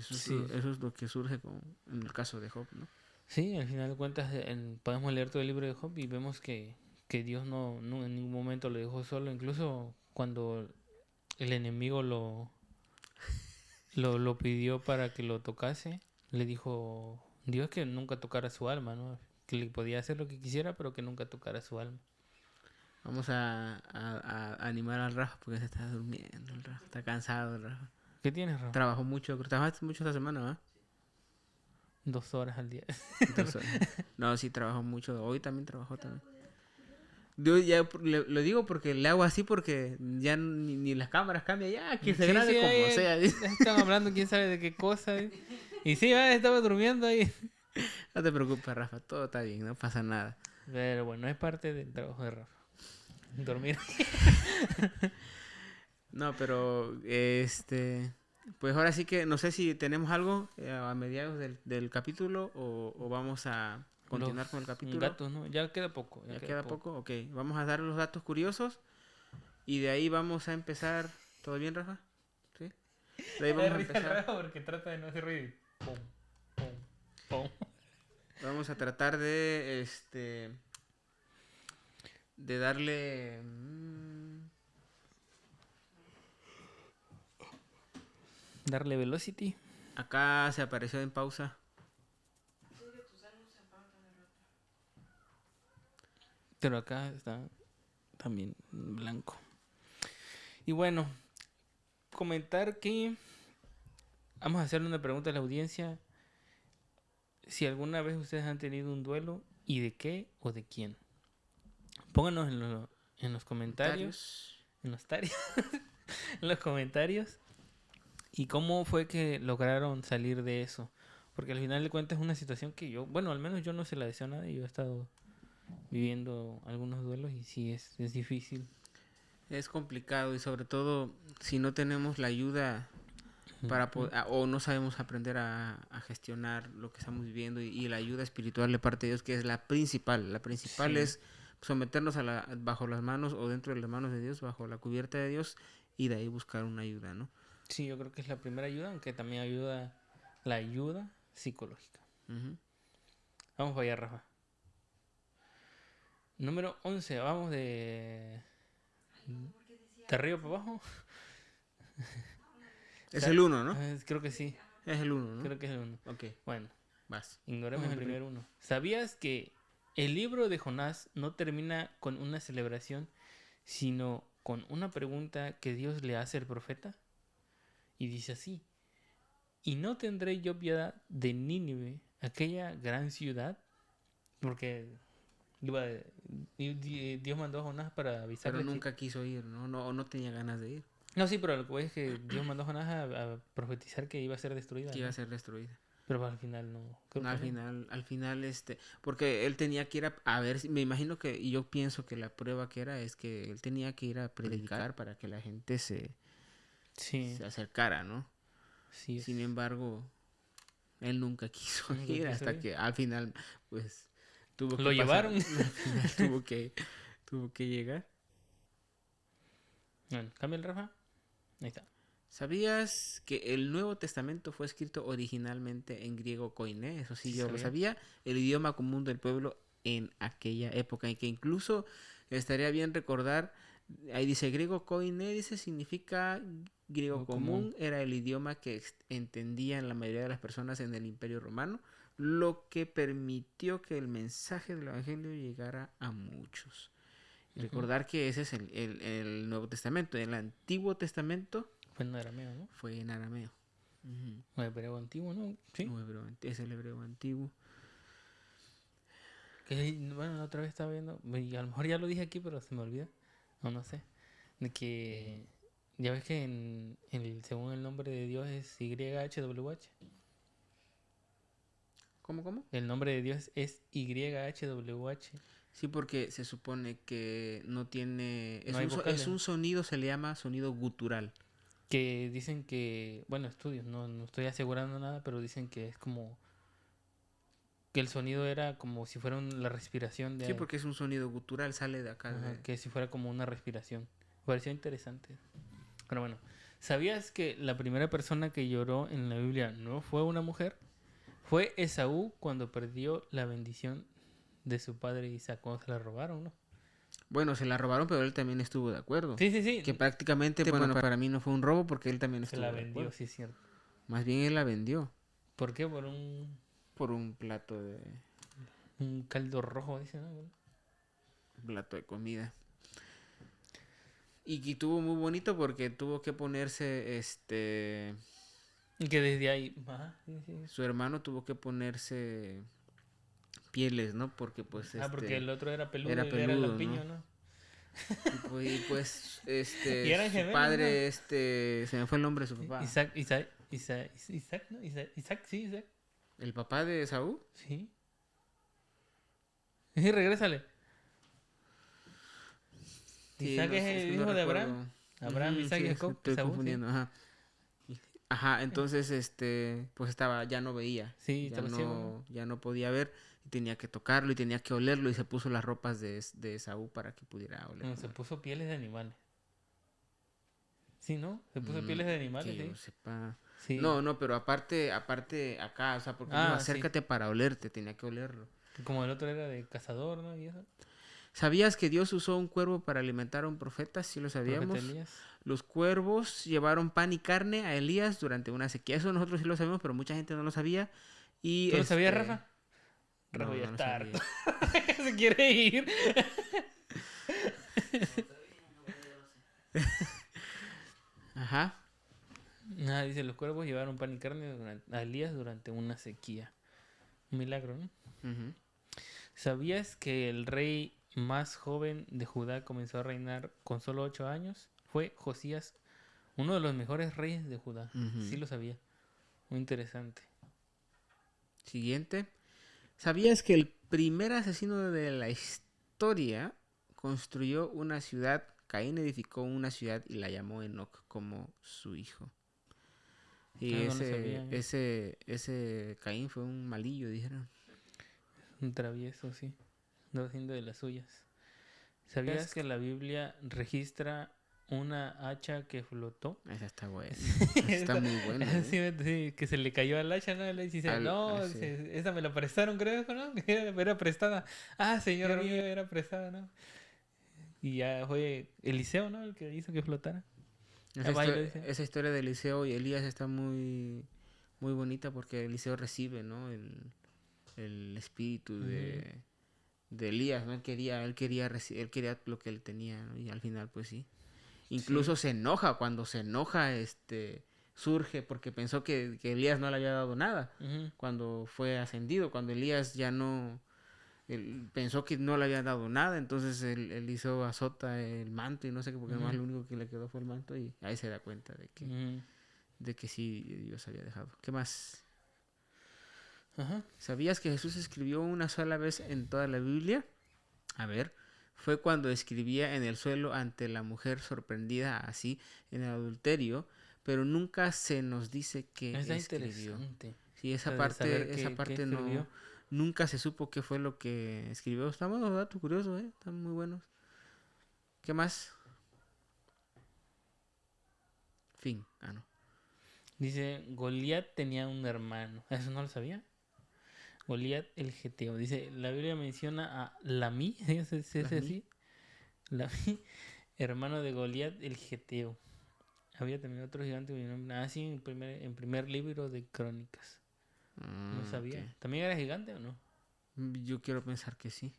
Sí. eso es lo que surge en el caso de Job, ¿no? Sí, al final de cuentas podemos leer todo el libro de Job y vemos que Dios no en ningún momento lo dejó solo, incluso cuando el enemigo lo pidió para que lo tocase, le dijo Dios que nunca tocara su alma, ¿no? Que le podía hacer lo que quisiera, pero que nunca tocara su alma. Vamos a animar al Rafa porque se está durmiendo, el Rafa está cansado, el Rafa. ¿Qué tienes, Rafa? Trabajaste mucho esta semana, ¿verdad? 2 horas al día. Entonces, no, sí, trabajo mucho. Hoy también trabajo también. Yo ya lo digo porque le hago así porque ya ni las cámaras cambian. Ya, que se Sí, grabe sí, como ahí sea. Están hablando quién sabe de qué cosa. Y sí, estaba durmiendo ahí. No te preocupes, Rafa. Todo está bien, no pasa nada. Pero bueno, es parte del trabajo de Rafa. Dormir. No, pero pues ahora sí que no sé si tenemos algo a mediados del capítulo o vamos a continuar con el capítulo. Gatos, ¿no? Ya queda poco. ¿Ya queda poco? Ok, vamos a dar los datos curiosos y de ahí vamos a empezar. ¿Todo bien, Rafa? ¿Sí? De ahí vamos a empezar. Porque trata de no hacer ruido. Pum, pum, pum. Vamos a tratar de darle Darle velocity. acá se apareció en pausa. Pero acá está también blanco. Y bueno, comentar que vamos a hacerle una pregunta a la audiencia. Si alguna vez ustedes han tenido un duelo y de qué o de quién. Pónganos en los comentarios. En los en los comentarios. Y cómo fue que lograron salir de eso. Porque al final de cuentas es una situación que yo, bueno, al menos yo no se la deseo a nadie. Yo he estado viviendo algunos duelos y sí es difícil. Es complicado y sobre todo si no tenemos la ayuda para o no sabemos aprender a gestionar lo que estamos viviendo y la ayuda espiritual de parte de Dios, que es la principal. La principal Sí. es someternos bajo las manos o dentro de las manos de Dios, bajo la cubierta de Dios y de ahí buscar una ayuda, ¿no? Sí, yo creo que es la primera ayuda, aunque también ayuda la ayuda psicológica. Ujú. Vamos para allá, Rafa. Número 11, vamos de arriba para abajo. Es el 1, ¿no? Creo que sí, Es el 1, ¿no? creo que es el 1. Ok, Bueno, vas. ignoremos Vamos el al primer 1. ¿Sabías que el libro de Jonás no termina con una celebración, sino con una pregunta que Dios le hace al profeta? Y dice así: ¿y no tendré yo piedad de Nínive, aquella gran ciudad? Porque Dios mandó a Jonás para avisarle. Pero nunca quiso ir, ¿no? No tenía ganas de ir. No, sí, pero lo que voy es que Dios mandó a Jonás a profetizar que iba a ser destruida. Que iba ¿no? a ser destruida. Pero al final no. Creo No, que no. al final, porque él tenía que ir a ver, me imagino que, y yo pienso que la prueba que era es que él tenía que ir a predicar para que la gente se acercara, ¿no? Sí. Sin embargo, él nunca quiso Nunca ir quiso hasta ir. que al final, pues, tuvo que Lo pasar. llevaron. Al final tuvo que llegar. Bueno, cambia el Rafa. Ahí está. ¿Sabías que el Nuevo Testamento fue escrito originalmente en griego koiné? Eso sí, Sí, yo lo sabía. sabía. El idioma común del pueblo en aquella época. Y que incluso estaría bien recordar, ahí dice griego koiné, dice significa griego Griego común. común. Era el idioma que entendían la mayoría de las personas en el Imperio Romano, lo que permitió que el mensaje del Evangelio llegara a muchos. Y recordar que ese es el Nuevo Testamento. El Antiguo Testamento Fue en arameo, ¿no? fue en arameo. Ujú. O hebreo antiguo, ¿no? Sí. No, es el hebreo antiguo. Bueno, la otra vez estaba viendo, y a lo mejor ya lo dije aquí, pero se me olvida. No sé. De que ya ves que según el nombre de Dios es YHWH. ¿Cómo? El nombre de Dios es YHWH. Sí, porque se supone que no tiene... No hay vocales. Es un sonido, se le llama sonido gutural. Que dicen que, bueno, estudios, no estoy asegurando nada, pero dicen que es como que el sonido era como si fuera la respiración de... Sí, porque es un sonido gutural, sale de acá. Ajá, que si fuera como una respiración. Me pareció interesante. Pero bueno, ¿sabías que la primera persona que lloró en la Biblia no fue una mujer? Fue Esaú cuando perdió la bendición de su padre Isaac, cuando se la robaron, ¿no? Bueno, se la robaron, pero él también estuvo de acuerdo. Sí, sí, sí. Que prácticamente, bueno, para mí no fue un robo porque él también Se estuvo la de vendió, acuerdo. sí, es cierto. Más bien él la vendió ¿Por qué? por un plato de caldo rojo, dice, ¿no? comida. Y tuvo muy bonito porque tuvo que ponerse, Y que desde ahí... Ajá, sí, sí. su hermano tuvo que ponerse pieles, ¿no? Porque pues Porque el otro era peludo era y era peludo, lampiño, ¿no? ¿no? y pues Y eran su gemelos, padre, se me fue el nombre de su papá. Isaac, ¿no? Isaac, sí, Isaac. ¿El papá de Esaú? Sí. Sí, regrésale. Sí, Isaac no es sé, el no hijo de recuerdo. Abraham. Abraham, Ujú, Isaac y sí, Jacob. estoy Esaú, sí. confundiendo, ajá. Ajá, entonces, pues ya no veía. Sí, ya estaba ciego, ya no podía ver, y tenía que tocarlo y tenía que olerlo y se puso las ropas de Esaú para que pudiera olerlo. No, se puso pieles de animales. Sí, ¿no? Se puso pieles de animales, Que sí. yo sepa. Sí. No, pero aparte acá, o sea, porque dijo, Ah, acércate para olerte, tenía que olerlo. Como el otro era de cazador, ¿no? Y eso. ¿Sabías que Dios usó un cuervo para alimentar a un profeta? Sí lo sabíamos. Profeta Elías. Los cuervos llevaron pan y carne a Elías durante una sequía. Eso nosotros sí lo sabemos, pero mucha gente no lo sabía. Y ¿Tú lo sabías, Rafa? No, Rafa ya no lo está sabía. harto. Se quiere ir. Ajá. Dice, los cuervos llevaron pan y carne a Elías durante una sequía. Un milagro, ¿no? Ujú. ¿Sabías que el rey más joven de Judá comenzó a reinar con solo 8 años? Fue Josías, uno de los mejores reyes de Judá. Ujú. Sí lo sabía. Muy interesante. Siguiente. ¿Sabías que el primer asesino de la historia construyó una ciudad? Caín edificó una ciudad y la llamó Enoc como su hijo. Y No lo sabía. ese Caín fue un malillo, dijeron. Un travieso, sí. No haciendo de las suyas. ¿Sabías que la Biblia registra una hacha que flotó? Esa está buena. Esa está muy buena. Sí, sí, que se le cayó al hacha, ¿no? Le dice, no, sí. esa me la prestaron, creo, ¿no? Era prestada. Ah, señor mío, era prestada, ¿no? Y ya fue Eliseo, ¿no? El que hizo que flotara. Esa historia de Eliseo y Elías está muy, muy bonita porque Eliseo recibe, ¿no? El espíritu de Elías, ¿no? Él quería lo que él tenía, ¿no? Y al final, pues sí. Incluso se enoja, cuando se enoja, surge porque pensó que Elías no le había dado nada. Cuando fue ascendido, cuando Elías ya no... Él pensó que no le había dado nada, entonces él hizo azota el manto y no sé qué, porque además lo único que le quedó fue el manto y ahí se da cuenta de que sí Dios había dejado. ¿Qué más? Ajá. ¿Sabías que Jesús escribió una sola vez en toda la Biblia? A ver, fue cuando escribía en el suelo ante la mujer sorprendida así en el adulterio, pero nunca se nos dice qué Está escribió. interesante. Sí, esa O sea, de saber parte qué no, escribió. nunca se supo qué fue lo que escribió. Está bueno, dato curioso, están muy buenos. ¿Qué más? Fin. Ah, no. Dice, Goliat tenía un hermano. ¿Eso no lo sabía? Goliat el geteo. Dice, la Biblia menciona a Lamí, ¿es así? Lamí, hermano de Goliat el geteo. Había también otro gigante cuyo nombre. Ah, sí, en primer libro de Crónicas. No sabía. Ok. ¿También era gigante o no? Yo quiero pensar que sí.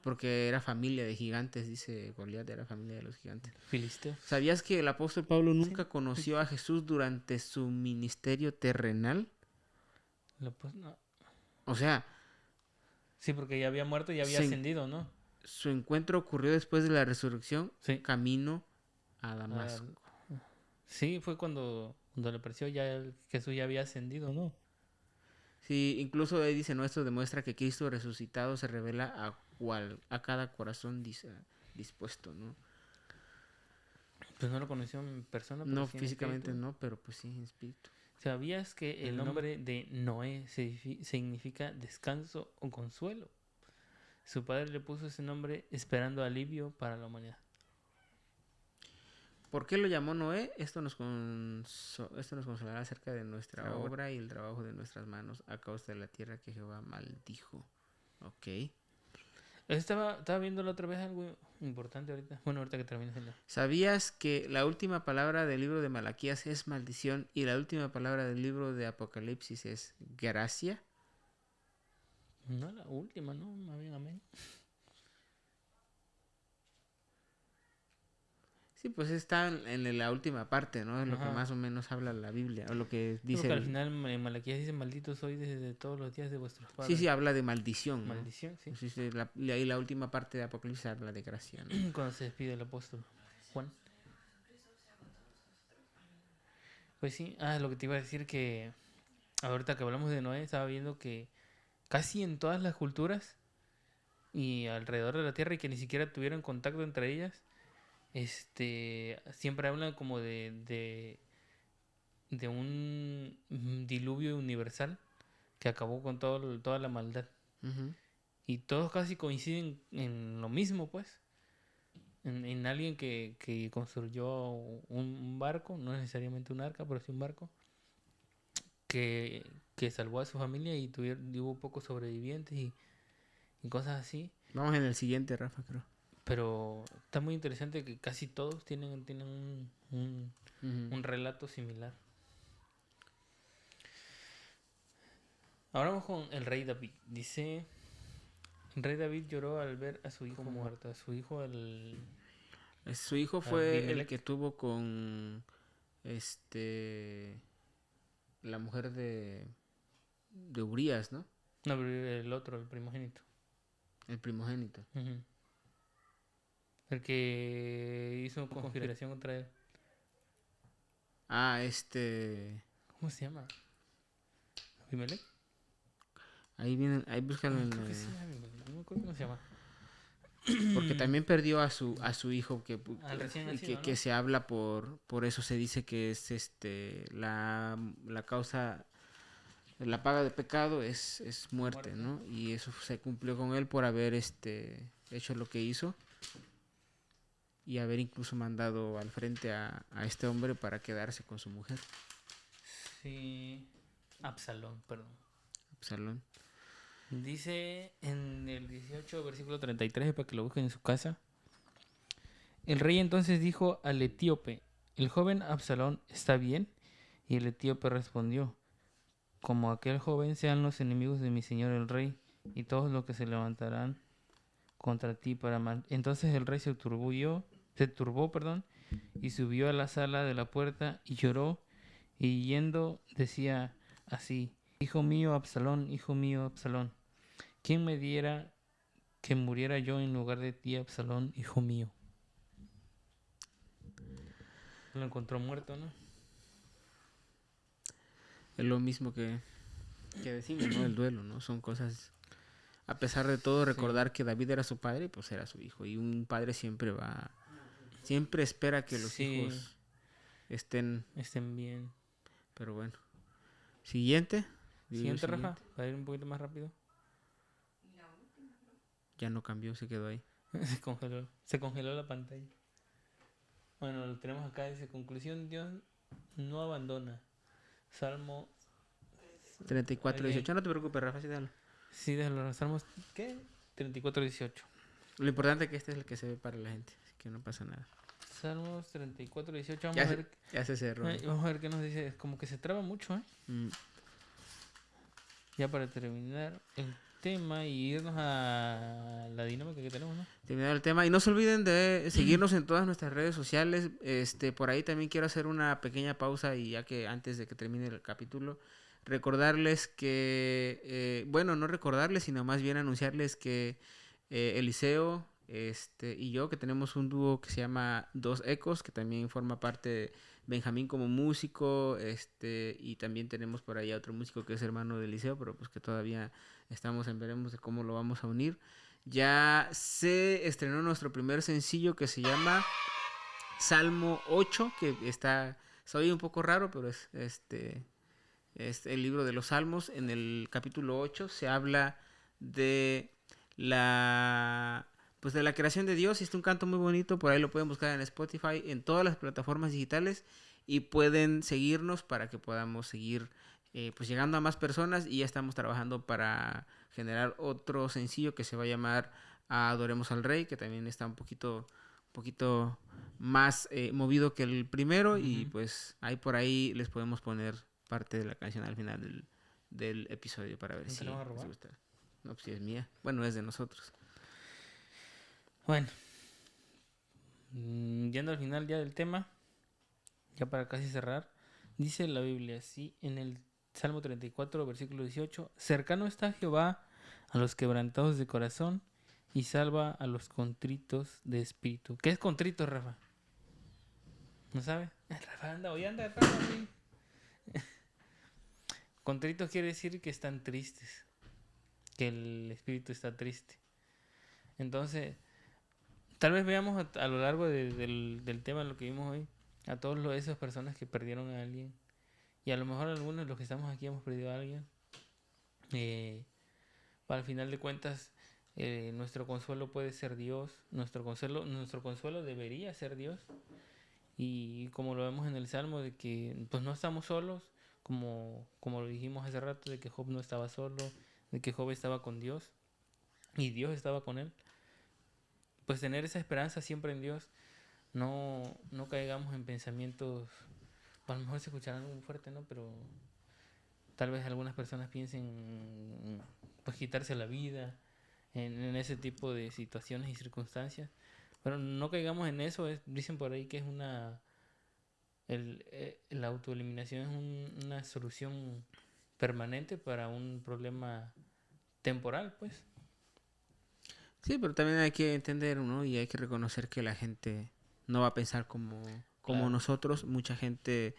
Porque era familia de gigantes, dice Goliat, era familia de los gigantes. Filisteo. ¿Sabías que el apóstol Pablo nunca conoció a Jesús durante su ministerio terrenal? No. O sea, Sí, porque ya había muerto y ya había Sí. ascendido, ¿no? su encuentro ocurrió después de la resurrección, Sí. camino a Damasco. Sí, fue cuando le apareció Jesús ya había ascendido, ¿no? Sí, incluso ahí dice, no, esto demuestra que Cristo resucitado se revela a cada corazón dispuesto, ¿no? Pues no lo conoció en persona. Pero No sí en físicamente espíritu. no, pero pues sí en espíritu. ¿Sabías que el nombre de Noé significa descanso o consuelo? Su padre le puso ese nombre esperando alivio para la humanidad. ¿Por qué lo llamó Noé? Esto nos consolará acerca de nuestra Ahora. obra y el trabajo de nuestras manos a causa de la tierra que Jehová maldijo. Ok. Estaba viendo la otra vez algo importante ahorita. Bueno, ahorita que termines el... ¿Sabías que la última palabra del libro de Malaquías es maldición y la última palabra del libro de Apocalipsis es gracia? No, la última, ¿no? Más bien, amén. Sí, pues está en la última parte, ¿no? Es lo que Ajá. más o menos habla la Biblia, o lo que Dice dice... que al final en Malaquías dice, maldito soy desde todos los días de vuestros padres. Sí, sí, habla de maldición, ¿no? Maldición, sí. Sí, sí, y la última parte de Apocalipsis habla de gracia, ¿no? Cuando se despide el apóstol Juan. Pues sí, lo que te iba a decir que ahorita que hablamos de Noé, estaba viendo que casi en todas las culturas y alrededor de la tierra y que ni siquiera tuvieron contacto entre ellas, siempre hablan como de un diluvio universal que acabó con toda la maldad. Ujú. Y todos casi coinciden en lo mismo, pues. En alguien que construyó un barco, no necesariamente un arca, pero sí un barco, que salvó a su familia y hubo pocos sobrevivientes y cosas así. Vamos en el siguiente, Rafa, creo. Pero está muy interesante que casi todos tienen un Ujú. relato similar. Ahora vamos con el rey David. Dice, el rey David lloró al ver a su hijo muerto, a su hijo Su hijo fue el Abimelech. que tuvo con la mujer de Urías, ¿no? No, pero el otro, el primogénito. El primogénito. Ujú. El que hizo conspiración contra él. Ah, ¿Cómo se llama? ¿Abimelech? ahí viene, ahí buscan en Creo que sí, Abimelech. No me acuerdo cómo se llama. porque también perdió a su hijo Al recién y nacido, ¿no? que se habla por eso se dice que es la causa, la paga de pecado es muerte, ¿no? Y eso se cumplió con él por haber hecho lo que hizo y haber incluso mandado al frente a este hombre para quedarse con su mujer, Sí. Absalón, perdón. Absalón. Dice en el 18, versículo 33, para que lo busquen en su casa. El rey entonces dijo al etíope, ¿el joven Absalón está bien? Y el etíope respondió, como aquel joven sean los enemigos de mi señor el rey, y todos los que se levantarán contra ti para mal. Entonces el rey se turbó, y subió a la sala de la puerta y lloró, y yendo decía así, hijo mío Absalón, ¿quién me diera que muriera yo en lugar de ti, Absalón, hijo mío? Lo encontró muerto, ¿no? Es lo mismo que decimos, ¿no? El duelo, ¿no? Son cosas, a pesar de todo, recordar que David era su padre, pues era su hijo. Y un padre siempre espera que los hijos estén bien. Pero bueno. Siguiente. Siguiente, Rafa, para ir un poquito más rápido. Ya no cambió, se quedó ahí. Se congeló la pantalla. Bueno, lo tenemos acá, dice, conclusión, Dios no abandona. Salmo 34:18. No te preocupes, Rafa, sí, dale. Sí, déjalo, los Salmos, ¿qué? 34:18. Lo importante es que este es el que se ve para la gente, así que no pasa nada. Salmos 34:18, vamos a ver. Ya se cerró. Vamos a ver qué nos dice. Es como que se traba mucho, ¿eh? Ya para terminar el tema y irnos a la dinámica que tenemos, ¿no? Terminar el tema. Y no se olviden de seguirnos en todas nuestras redes sociales. Por ahí también quiero hacer una pequeña pausa y ya que antes de que termine el capítulo, recordarles que, bueno, no recordarles, sino más bien anunciarles que Eliseo y yo, que tenemos un dúo que se llama Dos Ecos, que también forma parte de Benjamín como músico, y también tenemos por ahí a otro músico que es hermano de Eliseo, pero pues que todavía estamos en veremos de cómo lo vamos a unir. Ya se estrenó nuestro primer sencillo que se llama Salmo 8, que está, soy un poco raro, pero es el libro de los Salmos. En el capítulo 8 se habla de la creación de Dios. Y es un canto muy bonito, por ahí lo pueden buscar en Spotify, en todas las plataformas digitales, y pueden seguirnos para que podamos seguir pues llegando a más personas. Y ya estamos trabajando para generar otro sencillo que se va a llamar Adoremos al Rey, que también está un poquito más movido que el primero. Y pues ahí por ahí les podemos poner parte de la canción al final del episodio para ver ¿No si te la van a les robar? gusta. No, pues si es mía. Bueno, es de nosotros. Bueno, yendo al final ya del tema, ya para casi cerrar, dice la Biblia así en el Salmo 34, versículo 18: cercano está Jehová a los quebrantados de corazón y salva a los contritos de espíritu. ¿Qué es contrito, Rafa? ¿No sabe? Rafa anda, hoy anda, Rafa, sí. Contritos quiere decir que están tristes, que el espíritu está triste. Entonces, tal vez veamos a lo largo del tema, lo que vimos hoy, a todas esas personas que perdieron a alguien. Y a lo mejor algunos de los que estamos aquí hemos perdido a alguien. Al final de cuentas, nuestro consuelo puede ser Dios. Nuestro consuelo debería ser Dios. Y como lo vemos en el Salmo, de que pues no estamos solos, como lo dijimos hace rato, de que Job no estaba solo, de que Job estaba con Dios y Dios estaba con él. Pues tener esa esperanza siempre en Dios, no caigamos en pensamientos, a lo mejor se escucharán muy fuerte, ¿no? Pero tal vez algunas personas piensen pues quitarse la vida en ese tipo de situaciones y circunstancias. Pero no caigamos en eso. Dicen por ahí que es la autoeliminación es una solución permanente para un problema temporal, pues. Sí, pero también hay que entender, ¿no? Y hay que reconocer que la gente no va a pensar como Claro. nosotros. Mucha gente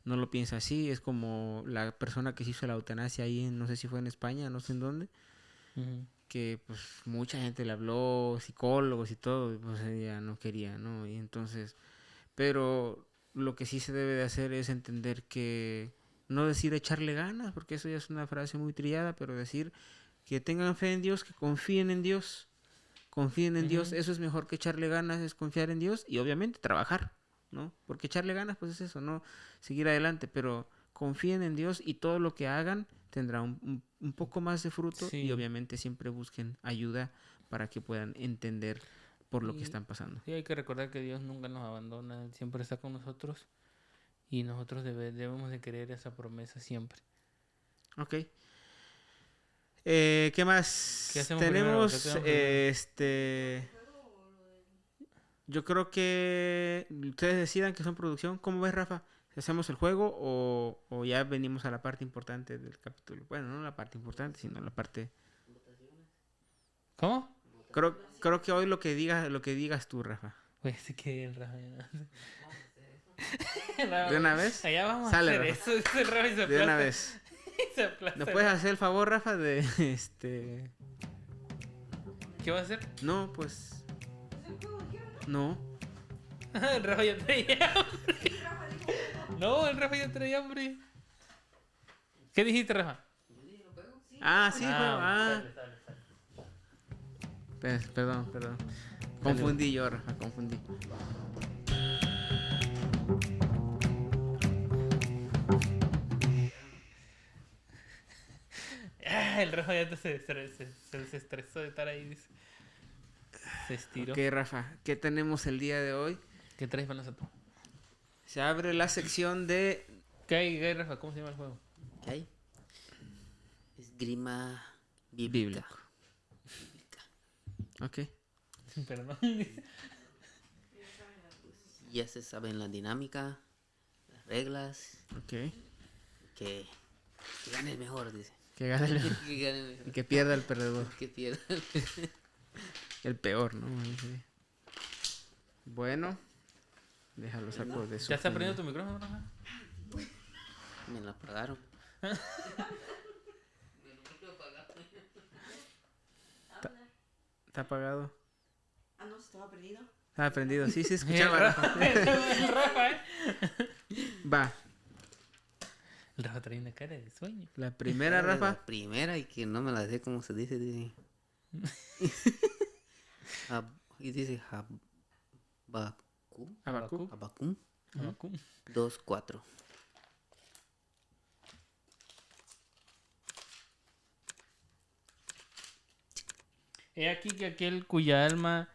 no lo piensa así. Es como la persona que se hizo la eutanasia ahí, no sé si fue en España, no sé en dónde, Uh-huh. que pues mucha gente le habló, psicólogos y todo, y pues ella no quería, ¿no? Y entonces, pero lo que sí se debe de hacer es entender que, no decir echarle ganas, porque eso ya es una frase muy trillada, pero decir que tengan fe en Dios, que confíen en Dios. Confíen en Dios, eso es mejor que echarle ganas, es confiar en Dios y obviamente trabajar, ¿no? Porque echarle ganas pues es eso, ¿no? Seguir adelante, pero confíen en Dios y todo lo que hagan tendrá un poco más de fruto. Sí. Y obviamente siempre busquen ayuda para que puedan entender por lo que están pasando. Sí, hay que recordar que Dios nunca nos abandona, Él siempre está con nosotros y nosotros debemos de querer esa promesa siempre. Ok. ¿Qué más? ¿Qué hacemos Tenemos, primero? ¿Qué hacemos yo creo que ustedes decidan que son producción. ¿Cómo ves, Rafa? ¿Hacemos el juego o ya venimos a la parte importante del capítulo? Bueno, no la parte importante, sino la parte... ¿Cómo? Creo que hoy lo que digas tú, Rafa. Pues sí que el Rafa ¿De una vez? Allá vamos Sale, a hacer Rafa. eso. Ese Rafa se De aplasta. una vez. Se aplasta. ¿Nos puedes hacer el favor, Rafa, de ¿Qué va a hacer? No, pues... No. El Rafa ya traía hambre. No, el Rafa ya traía hambre. ¿Qué dijiste, Rafa? Ah, sí, juego. Sale. Perdón. Confundí yo, Rafa, confundí. El Rafa ya se estresó de estar ahí. Dice. Se estiró. Ok, Rafa, ¿qué tenemos el día de hoy? ¿Qué traes para nosotros? Se abre la sección de... ¿Qué hay, Rafa? ¿Cómo se llama el juego? ¿Qué hay? Esgrima Bíblico. bíblica. Ok. Perdón. Ya se saben la dinámica, las reglas, Ok. que gane el mejor, dice. Que gane el... Que gane el mejor. y que pierda el perdedor. Que pierda. El peor, ¿no? Sí. Bueno. Déjalo saco de su... ¿Ya está prendiendo tu micrófono, Rafa? Me la pagaron. ¿Está apagado? Ah, no, estaba perdido. Estaba prendido. Sí, escuchaba, El Rafa. Rafa, el Rafa, Va. El Rafa trae una cara de sueño. La primera, Rafa. La primera y que no me la sé cómo se dice. Dice. Y dice Habacuc. Habacuc. Habacuc Habacuc. 2:4. He aquí que aquel cuya alma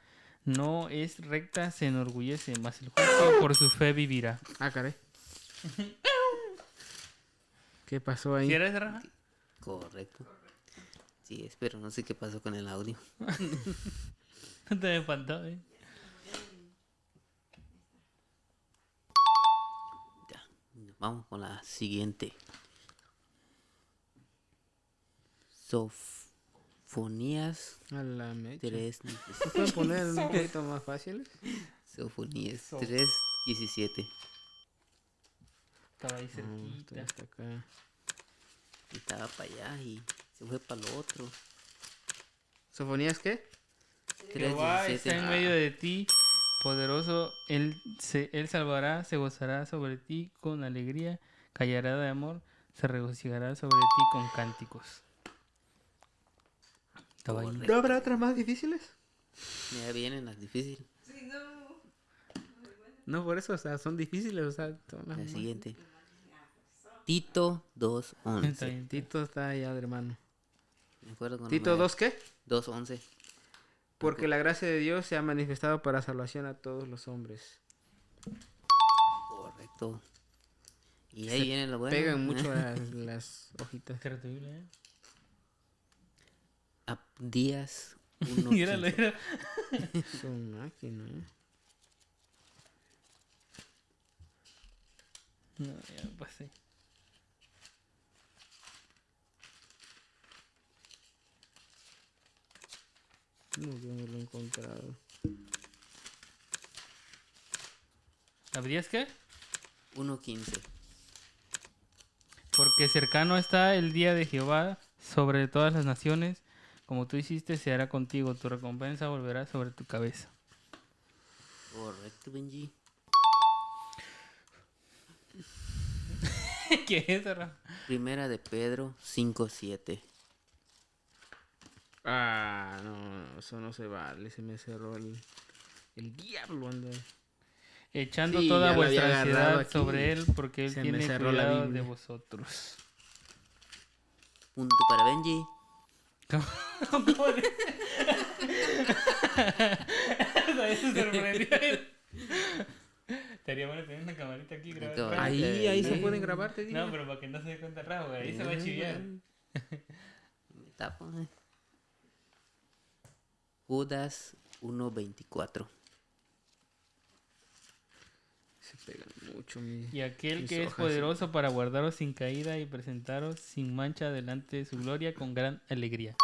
no es recta se enorgullece, mas el justo por su fe vivirá. Ah, caray. ¿Qué pasó ahí? ¿Quieres, Rafa? Correcto. Sí, espero. No sé qué pasó con el audio. No te me espantó, Ya. Vamos con la siguiente. Sofonías A la mecha. 3. ¿Se pueden poner un poquito más fáciles? Sofonías 3:17. Estaba ahí No, esto cerquita. está acá. Y estaba para allá y se fue para lo otro. ¿Sofonías qué? Jehová 3:17. está en medio de ti, poderoso, él salvará, se gozará sobre ti con alegría, callará de amor, se regocijará sobre ti con cánticos. Estaba ahí. Correcto. ¿No habrá otras más difíciles? Ya vienen las difíciles. No, por eso, o sea, son difíciles, o sea, son las La más- siguiente. Tito Está 2:11. bien. Tito está allá de hermano. Me acuerdo cuando ¿Tito 2 qué? 2:11. Porque la gracia de Dios se ha manifestado para salvación a todos los hombres. Correcto. Y ahí viene lo bueno. Pegan mucho las hojitas. Qué terrible, ¿eh? Abdías Míralo, 1:15. míralo. Es una máquina, ¿eh? No, ya me pasé. No, yo no lo he encontrado. ¿Sabrías qué? 1:15. Porque cercano está el día de Jehová sobre todas las naciones. Como tú hiciste, se hará contigo. Tu recompensa volverá sobre tu cabeza. Correcto, Benji. ¿Qué es eso, Rafa? Primera de Pedro 5:7. Ah, no, eso no se vale. Se me cerró el diablo. Anda. Echando Sí, toda ya lo había vuestra agarrado ansiedad aquí. sobre él, porque él Se me tiene cerró la cuidado de Biblia. vosotros. Punto para Benji. Eso sorprendió. Estaría bueno tener una camarita aquí grabando. cámara. Ahí se Sí. pueden grabar, te digo. No, pero para que no se dé cuenta Rafa, güey, ahí se va a chiviar. Me tapo, Judas 1:24. Se pegan mucho, mi. Y aquel mis que es hojas, poderoso para guardaros sin caída y presentaros sin mancha delante de su gloria con gran alegría.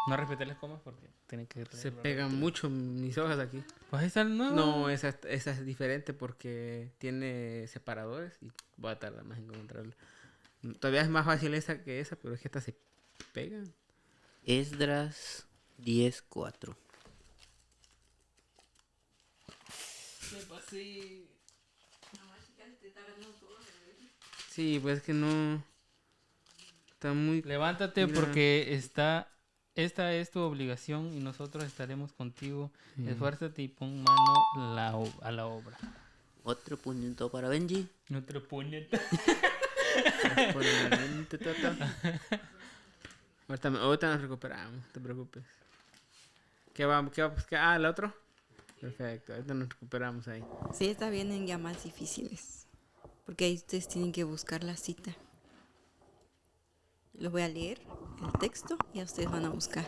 No respeté las comas porque tienen que... Se pegan mucho mis hojas aquí. Pues ahí está el nuevo. No, esa es diferente porque tiene separadores y voy a tardar más en encontrarlo. Todavía es más fácil esa que esa, pero es que estas se pegan. Esdras 10:4. Me pasé. Sí, pues es que no. Está muy. Levántate Mira. porque esta es tu obligación y nosotros estaremos contigo. Esfuérzate y pon mano a la obra. Otro punto para Benji. Nuestro puñete. Por el momento, tata. Ahorita nos recuperamos, no te preocupes. ¿Qué va? Ah, ¿el otro? Perfecto, ahorita nos recuperamos ahí. Sí, está bien en ya más difíciles. Porque ahí ustedes tienen que buscar la cita. Los voy a leer el texto y a ustedes van a buscar.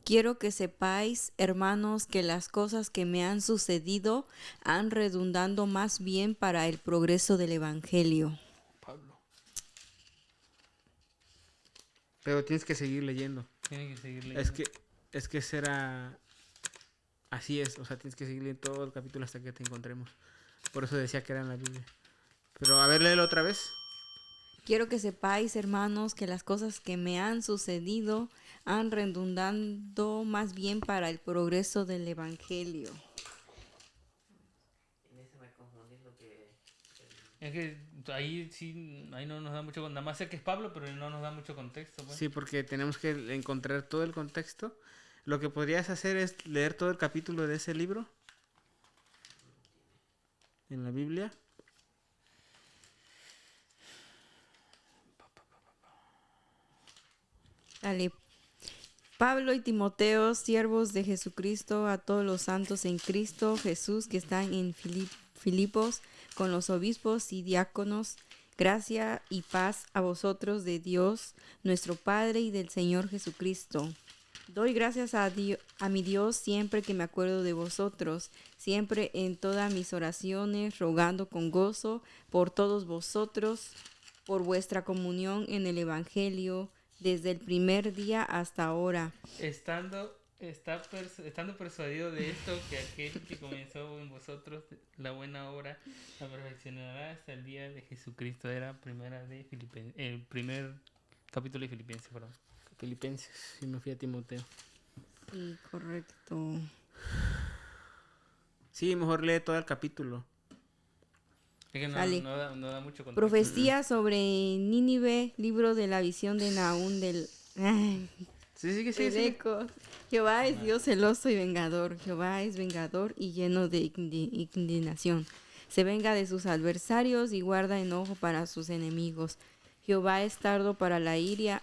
Quiero que sepáis, hermanos, que las cosas que me han sucedido han redundado más bien para el progreso del evangelio. Pablo. Pero tienes que seguir leyendo. Tiene que seguir leyendo. Es que será. Así es, o sea, tienes que seguir leyendo todo el capítulo hasta que te encontremos. Por eso decía que era en la Biblia. Pero a ver, léelo otra vez. Quiero que sepáis, hermanos, que las cosas que me han sucedido han redundado más bien para el progreso del evangelio. Es que ahí sí, ahí no nos da mucho, nada más sé que es Pablo, pero no nos da mucho contexto. Pues. Sí, porque tenemos que encontrar todo el contexto. Lo que podrías hacer es leer todo el capítulo de ese libro en la Biblia. Dale. Pablo y Timoteo, siervos de Jesucristo, a todos los santos en Cristo Jesús que están en Filipos, con los obispos y diáconos, gracia y paz a vosotros de Dios, nuestro Padre, y del Señor Jesucristo. Doy gracias a mi Dios siempre que me acuerdo de vosotros, siempre en todas mis oraciones, rogando con gozo por todos vosotros, por vuestra comunión en el Evangelio, desde el primer día hasta ahora. Estando persuadido de esto, que aquel que comenzó en vosotros la buena obra la perfeccionará hasta el día de Jesucristo. Era el primer capítulo de Filipenses, perdón. Filipenses, y me fui a Timoteo. Sí, correcto. Sí, mejor lee todo el capítulo. Es que Dale. no da mucho contexto. Profecía sobre Nínive, libro de la visión de Nahum del... Sí. del eco. Jehová es Dios celoso y vengador. Jehová es vengador y lleno de indignación. Se venga de sus adversarios y guarda enojo para sus enemigos. Jehová es tardo para la ira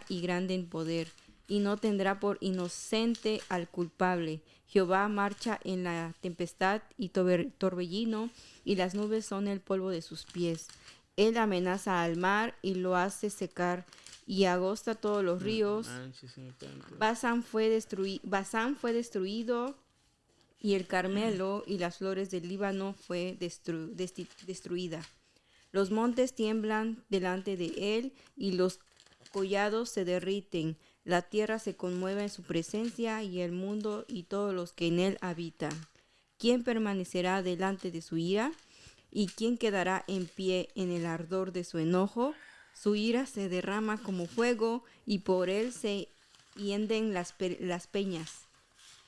y grande en poder, y no tendrá por inocente al culpable. Jehová marcha en la tempestad y torbellino, y las nubes son el polvo de sus pies. Él amenaza al mar y lo hace secar, y agosta todos los ríos. Basán fue destruido, y el Carmelo y las flores del Líbano fue destruida. Los montes tiemblan delante de él, y los collados se derriten. La tierra se conmueve en su presencia, y el mundo y todos los que en él habitan. ¿Quién permanecerá delante de su ira? ¿Y quién quedará en pie en el ardor de su enojo? Su ira se derrama como fuego, y por él se hienden las peñas.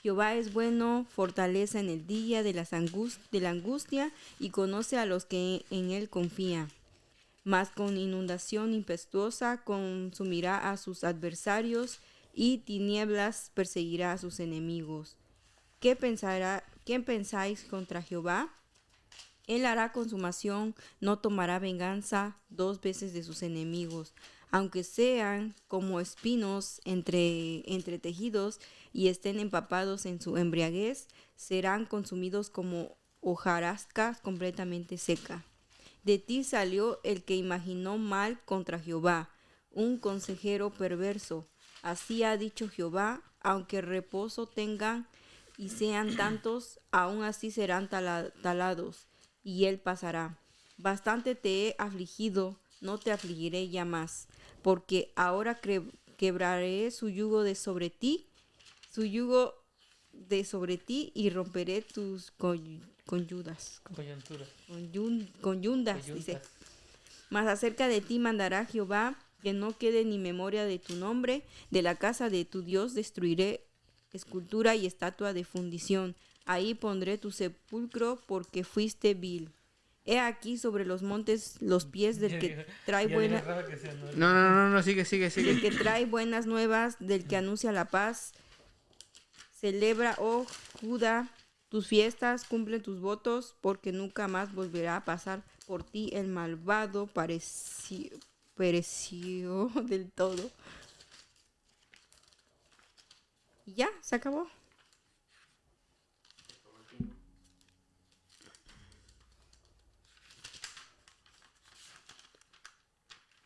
Jehová es bueno, fortaleza en el día de la angustia, y conoce a los que en él confían. Mas con inundación impetuosa consumirá a sus adversarios, y tinieblas perseguirá a sus enemigos. ¿Qué pensáis contra Jehová? Él hará consumación, no tomará venganza 2 veces de sus enemigos. Aunque sean como espinos entretejidos y estén empapados en su embriaguez, serán consumidos como hojarasca completamente seca. De ti salió el que imaginó mal contra Jehová, un consejero perverso. Así ha dicho Jehová: aunque reposo tengan y sean tantos, aún así serán talados, y él pasará. Bastante te he afligido, no te afligiré ya más, porque ahora quebraré su yugo de sobre ti, y romperé tus conyundas, dice. Mas acerca de ti mandará Jehová que no quede ni memoria de tu nombre. De la casa de tu Dios destruiré escultura y estatua de fundición. Ahí pondré tu sepulcro, porque fuiste vil. He aquí sobre los montes los pies del que trae buenas... No, sigue. Del que trae buenas nuevas, del que anuncia la paz. Celebra, oh Judá, tus fiestas, cumple tus votos, porque nunca más volverá a pasar por ti el malvado. Pereció del todo. Y ya, se acabó.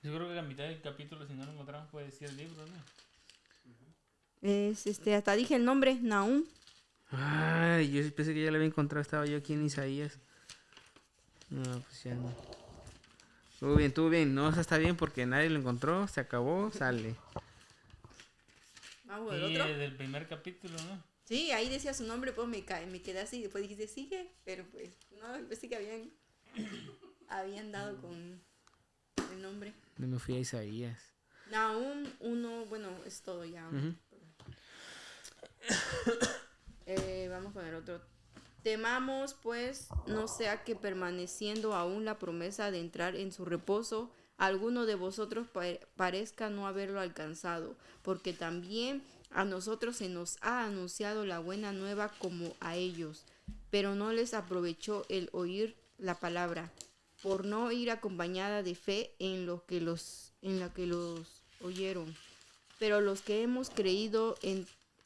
Yo creo que la mitad del capítulo, si no lo encontramos, puede decir el libro, ¿no? Es hasta dije el nombre, Nahum. Ay, yo pensé que ya lo había encontrado, estaba yo aquí en Isaías. No, pues ya no. Estuvo bien, no, o sea, está bien porque nadie lo encontró, se acabó, sale. Vamos, Sí, el otro. del primer capítulo, ¿no? Sí, ahí decía su nombre, pues me quedé así, después dijiste sigue, pero pues no, pensé que habían dado con el nombre. No me fui a Isaías. Nahum 1, bueno, es todo ya. Ujú. Vamos con el otro Temamos, pues, no sea que permaneciendo aún la promesa de entrar en su reposo, alguno de vosotros parezca no haberlo alcanzado, porque también a nosotros se nos ha anunciado la buena nueva como a ellos, pero no les aprovechó el oír la palabra, por no ir acompañada de fe en la que los oyeron. Pero los que hemos creído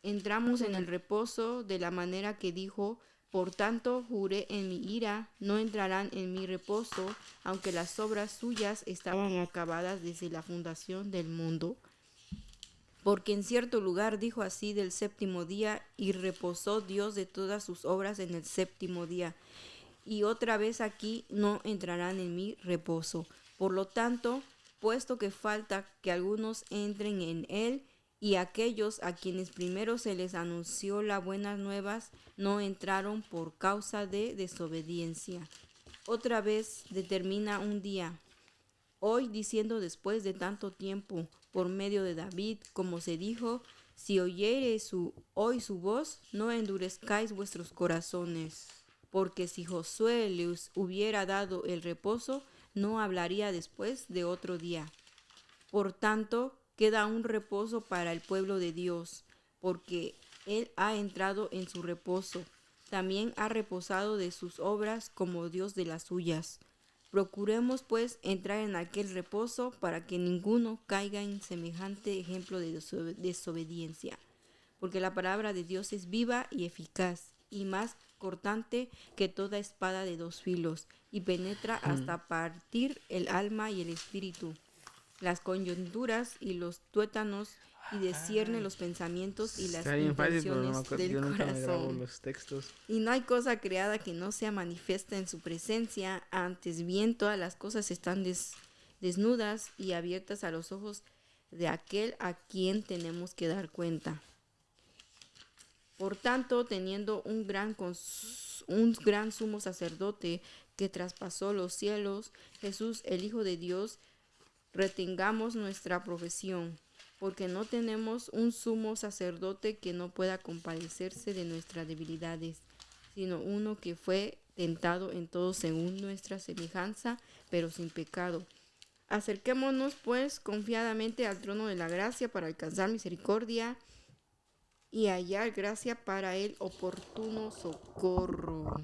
entramos en el reposo de la manera que dijo: por tanto, juré en mi ira, no entrarán en mi reposo, aunque las obras suyas estaban acabadas desde la fundación del mundo. Porque en cierto lugar dijo así del séptimo día, y reposó Dios de todas sus obras en el séptimo día. Y otra vez aquí, no entrarán en mi reposo. Por lo tanto, puesto que falta que algunos entren en él, y aquellos a quienes primero se les anunció las buenas nuevas no entraron por causa de desobediencia. Otra vez determina un día, hoy, diciendo después de tanto tiempo, por medio de David, como se dijo: si oyereis hoy su voz, no endurezcáis vuestros corazones. Porque si Josué les hubiera dado el reposo, no hablaría después de otro día. Por tanto, queda un reposo para el pueblo de Dios, porque Él ha entrado en su reposo. También ha reposado de sus obras como Dios de las suyas. Procuremos, pues, entrar en aquel reposo para que ninguno caiga en semejante ejemplo de desobediencia. Porque la palabra de Dios es viva y eficaz, y más cortante que toda espada de dos filos, y penetra hasta partir el alma y el espíritu, las coyunturas y los tuétanos, y discierne los pensamientos y las Está bien fácil, pero no me intenciones acuerdo. del Yo nunca me grabo corazón. los textos. Y no hay cosa creada que no sea manifiesta en su presencia, antes bien todas las cosas están desnudas y abiertas a los ojos de aquel a quien tenemos que dar cuenta. Por tanto, teniendo un gran sumo sacerdote que traspasó los cielos, Jesús, el Hijo de Dios, retengamos nuestra profesión, porque no tenemos un sumo sacerdote que no pueda compadecerse de nuestras debilidades, sino uno que fue tentado en todo según nuestra semejanza, pero sin pecado. Acerquémonos, pues, confiadamente al trono de la gracia para alcanzar misericordia y hallar gracia para el oportuno socorro.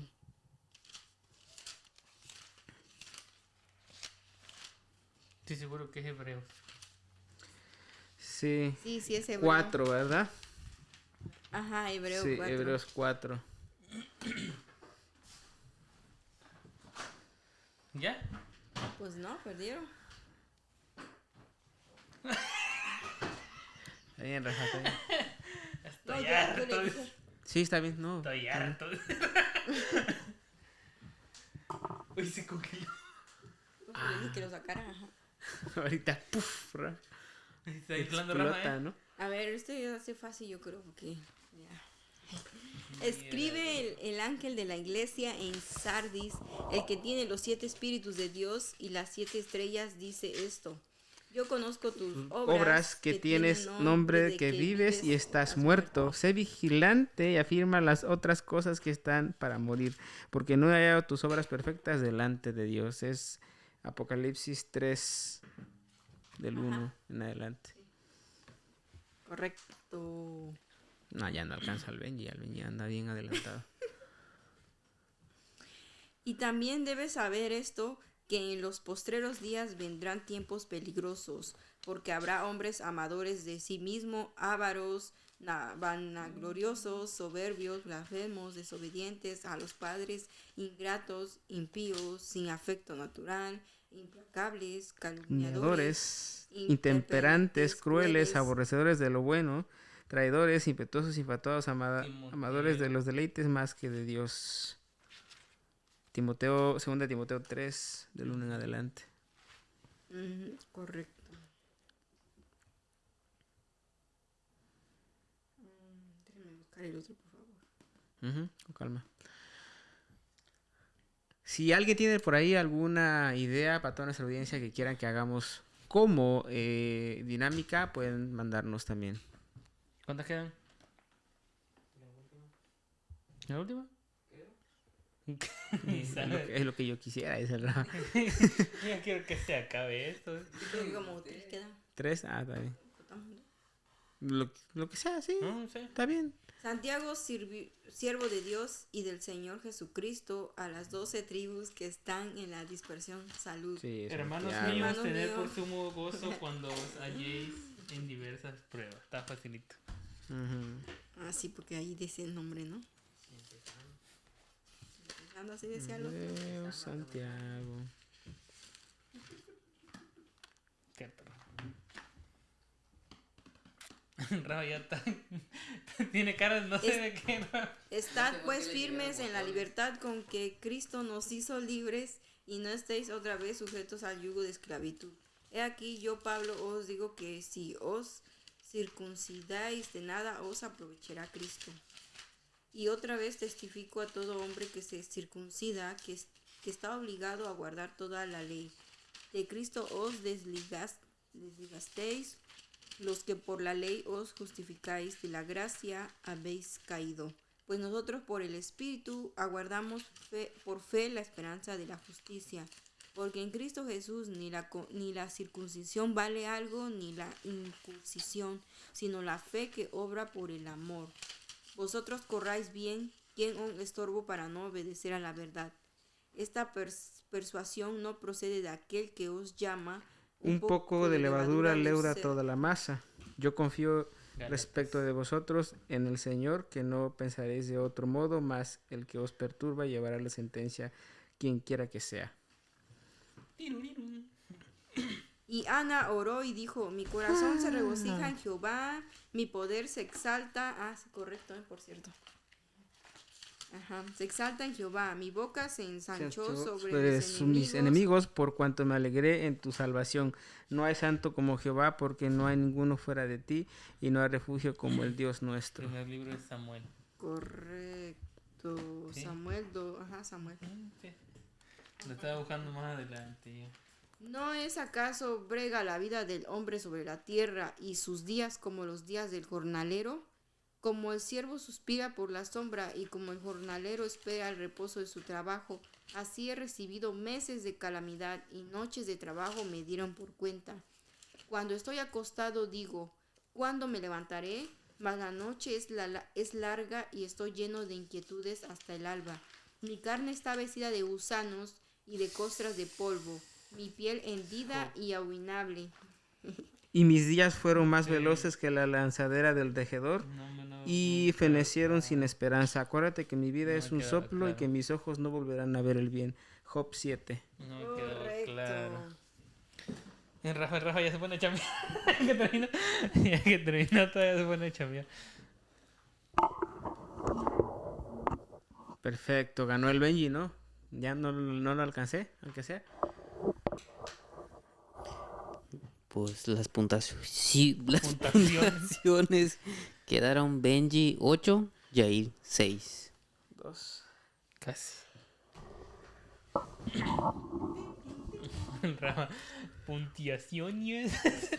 Estoy seguro que es hebreo. Sí. Sí, es hebreo. 4, ¿verdad? Ajá, Hebreo Sí, 4. Hebreos 4. ¿Ya? Pues no, perdieron. Está bien, Rafa, está bien. Estoy No, yo le harto. dije. Sí, está bien, no. Estoy harto. Uy, se congeló. Le dije que lo sacara. Ajá. Ahorita, puff, Está inflando Rafa, explota, ¿no? A ver, esto ya hace fácil, yo creo, porque ya. Escribe el ángel de la iglesia en Sardis, el que tiene los 7 espíritus de Dios y las 7 estrellas, dice esto: yo conozco tus Obras que tienes nombre de que vives y estás muerto. Sé vigilante y afirma las otras cosas que están para morir, porque no he hallado tus obras perfectas delante de Dios. Es Apocalipsis 3, del 1 en adelante. Correcto. No, ya no alcanza al Benji anda bien adelantado. Y también debes saber esto, que en los postreros días vendrán tiempos peligrosos, porque habrá hombres amadores de sí mismo, ávaros, vanagloriosos, soberbios, blasfemos, desobedientes a los padres, ingratos, impíos, sin afecto natural, implacables, calumniadores, Intemperantes, crueles, aborrecedores de lo bueno, traidores, impetuosos, infatuados, amadores de los deleites más que de Dios. 2 Timoteo 3, del 1 en adelante. Correcto. Déjenme buscar el otro, por favor. Con calma. Si alguien tiene por ahí alguna idea para toda nuestra audiencia que quieran que hagamos como dinámica, pueden mandarnos también. ¿Cuántas quedan? ¿La última? Es lo que yo quisiera, dice el Rafa. Ya quiero que se acabe esto. Como 3 quedan. 3, está bien. Lo que sea, sí. No sé. Está bien. Santiago, siervo de Dios y del Señor Jesucristo, a las 12 tribus que están en la dispersión, salud. Sí, Hermanos Santiago. míos, Hermano tened mío. por sumo gozo cuando os halléis en diversas pruebas. Está facilito. Ujú. Ah, sí, porque ahí dice el nombre, ¿no? Empezando así decía lo. Santiago. Qué perro. Rafa ya está. Tiene caras, no sé de qué. Rafa. Estad No sé por pues qué le firmes llegaron en la botones. libertad con que Cristo nos hizo libres y no estéis otra vez sujetos al yugo de esclavitud. He aquí yo, Pablo, os digo que si os circuncidáis de nada os aprovechará Cristo. Y otra vez testifico a todo hombre que se circuncida que está obligado a guardar toda la ley. De Cristo os desligasteis los que por la ley os justificáis, de la gracia habéis caído. Pues nosotros por el Espíritu aguardamos por fe la esperanza de la justicia. Porque en Cristo Jesús ni la circuncisión vale algo, ni la incircuncisión, sino la fe que obra por el amor. Vosotros corráis bien, ¿quién os estorbo para no obedecer a la verdad? Esta persuasión no procede de aquel que os llama. Un poco de levadura leuda ser. toda la masa. Yo confío Gálatas. respecto de vosotros en el Señor, que no pensaréis de otro modo, mas el que os perturba llevará la sentencia, quien quiera que sea. Y Ana oró y dijo, mi corazón se regocija en Jehová, mi poder se exalta. Ah, sí, correcto, por cierto. Ajá, se exalta en Jehová, mi boca se ensanchó sobre mis enemigos, por cuanto me alegré en tu salvación. No hay santo como Jehová, porque no hay ninguno fuera de ti, y no hay refugio como el Dios nuestro. Primer libro de Samuel. Correcto. Sí. Samuel. Samuel. Sí. Lo estaba buscando más adelante. Ya. ¿No es acaso brega la vida del hombre sobre la tierra y sus días como los días del jornalero? Como el siervo suspira por la sombra y como el jornalero espera el reposo de su trabajo, así he recibido meses de calamidad y noches de trabajo me dieron por cuenta. Cuando estoy acostado digo, ¿cuándo me levantaré? Mas la noche es larga y estoy lleno de inquietudes hasta el alba. Mi carne está vestida de gusanos y de costras de polvo, mi piel hendida y abominable. Y mis días fueron más veloces que la lanzadera del tejedor, y fenecieron sin esperanza. Acuérdate que mi vida No es un queda soplo y claro. que mis ojos no volverán a ver el bien. Job 7. No me quedó Correcto. claro. Rafa ya se pone a chambear. Ya que terminó todavía se pone a chambear. Perfecto, ganó el Benji, ¿no? Ya no lo alcancé, aunque sea. Pues las puntuaciones. Sí, las Puntuaciones. puntuaciones quedaron Benji 8, Jair 6. 2. Casi. Rafa, puntuaciones.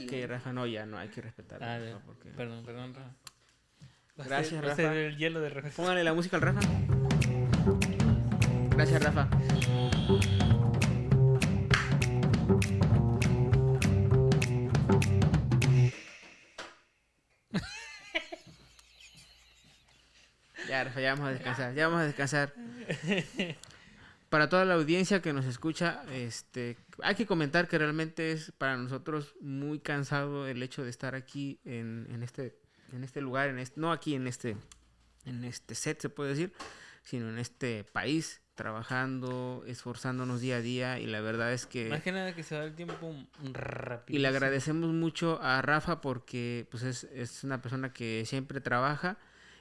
Que Rafa, no, ya no, hay que respetarlo. Ah, Rafa, porque... perdón, Rafa. Gracias, Va a ser Rafa. el hielo de Rafa. Póngale la música al Rafa. Gracias, Rafa. Ya, Rafa, ya vamos a descansar, ya vamos a descansar. Para toda la audiencia que nos escucha, hay que comentar que realmente es para nosotros muy cansado el hecho de estar aquí en este lugar, no aquí en este set se puede decir, sino en este país, trabajando, esforzándonos día a día, y la verdad es que... Más que nada que se va el tiempo rápido. Y le agradecemos mucho a Rafa porque pues es una persona que siempre trabaja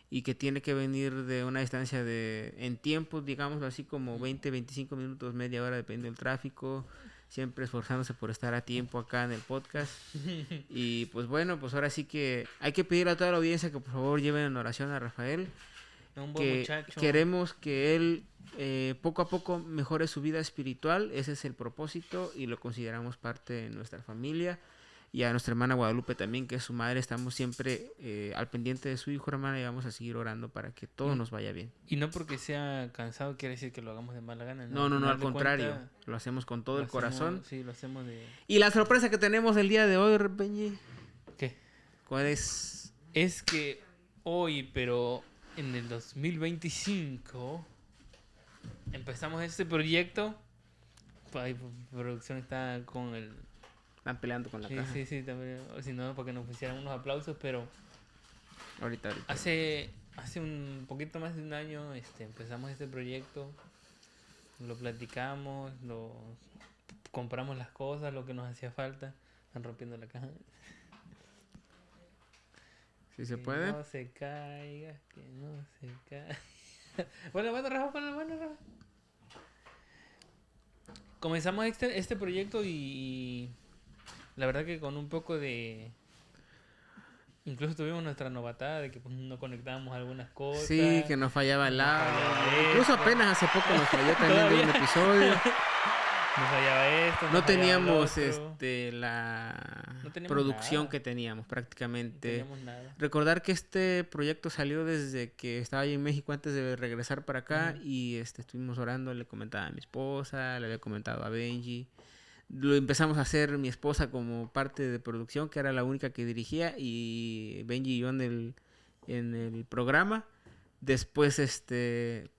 y que tiene que venir de una distancia en tiempos, digamos así como 20, 25 minutos, media hora, depende del tráfico, siempre esforzándose por estar a tiempo acá en el podcast. Y pues bueno, pues ahora sí que hay que pedir a toda la audiencia que por favor lleven en oración a Rafael, Un buen que muchacho. queremos que él poco a poco mejore su vida espiritual. Ese es el propósito y lo consideramos parte de nuestra familia. y a nuestra hermana Guadalupe también, que es su madre. Estamos siempre al pendiente de su hijo, hermana, y vamos a seguir orando para que todo nos vaya bien. Y no porque sea cansado quiere decir que lo hagamos de mala gana. No, final al de contrario, cuenta, lo hacemos con todo lo el hacemos- corazón. Sí, lo hacemos de... Y la sorpresa que tenemos el día de hoy, Benji, ¿Qué? ¿cuál es? Es que hoy, pero en el 2025, empezamos este proyecto. Ay, producción está con el... Están peleando con la Sí, caja. sí, sí, también. O si no, para que nos pusieran unos aplausos, pero Ahorita. hace un poquito más de un año empezamos este proyecto. Lo platicamos, compramos las cosas, lo que nos hacía falta. Están rompiendo la caja. ¿Sí se Que puede? no se caiga, que no se caiga. Bueno, Rafa, Rafa. Comenzamos este proyecto y la verdad que con un poco de... Incluso tuvimos nuestra novatada de que pues, no conectábamos algunas cosas. Sí, que nos fallaba el nos audio. fallaba Incluso esto. apenas hace poco nos falló también de un episodio. Nos fallaba esto. No nos fallaba teníamos el otro. la No teníamos producción nada. que teníamos No prácticamente. teníamos nada. Recordar que este proyecto salió desde que estaba yo en México antes de regresar para acá y estuvimos orando, le comentaba a mi esposa, le había comentado a Benji. Lo empezamos a hacer mi esposa como parte de producción, que era la única que dirigía, y Benji y yo en el programa. Después,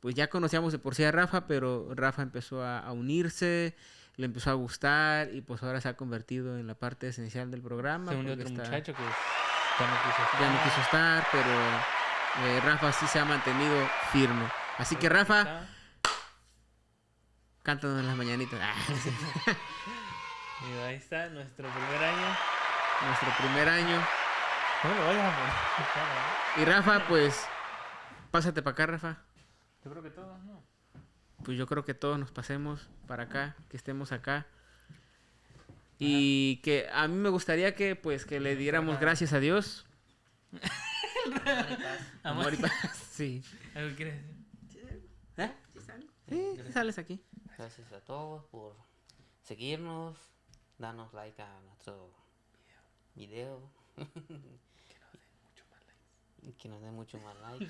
pues ya conocíamos de por sí a Rafa, pero Rafa empezó a unirse, le empezó a gustar y pues ahora se ha convertido en la parte esencial del programa. Se unió porque otro está- muchacho que ya no quiso estar. ya no quiso estar, pero Rafa sí se ha mantenido firme. Así que Rafa, Está. cántanos las mañanitas. Ah, sí. Y ahí está nuestro primer año. Nuestro primer año. No lo vayas a poner. Y Rafa, pues, pásate para acá, Rafa. Yo creo que todos, ¿no? Pues yo creo que todos nos pasemos para acá, que estemos acá. Y que a mí me gustaría que, pues, que le diéramos gracias a Dios. Amor y paz. Sí. ¿Algo quieres decir? ¿Eh? Sí, sales aquí. Gracias a todos por seguirnos, darnos like a nuestro video. Y que nos den mucho más like.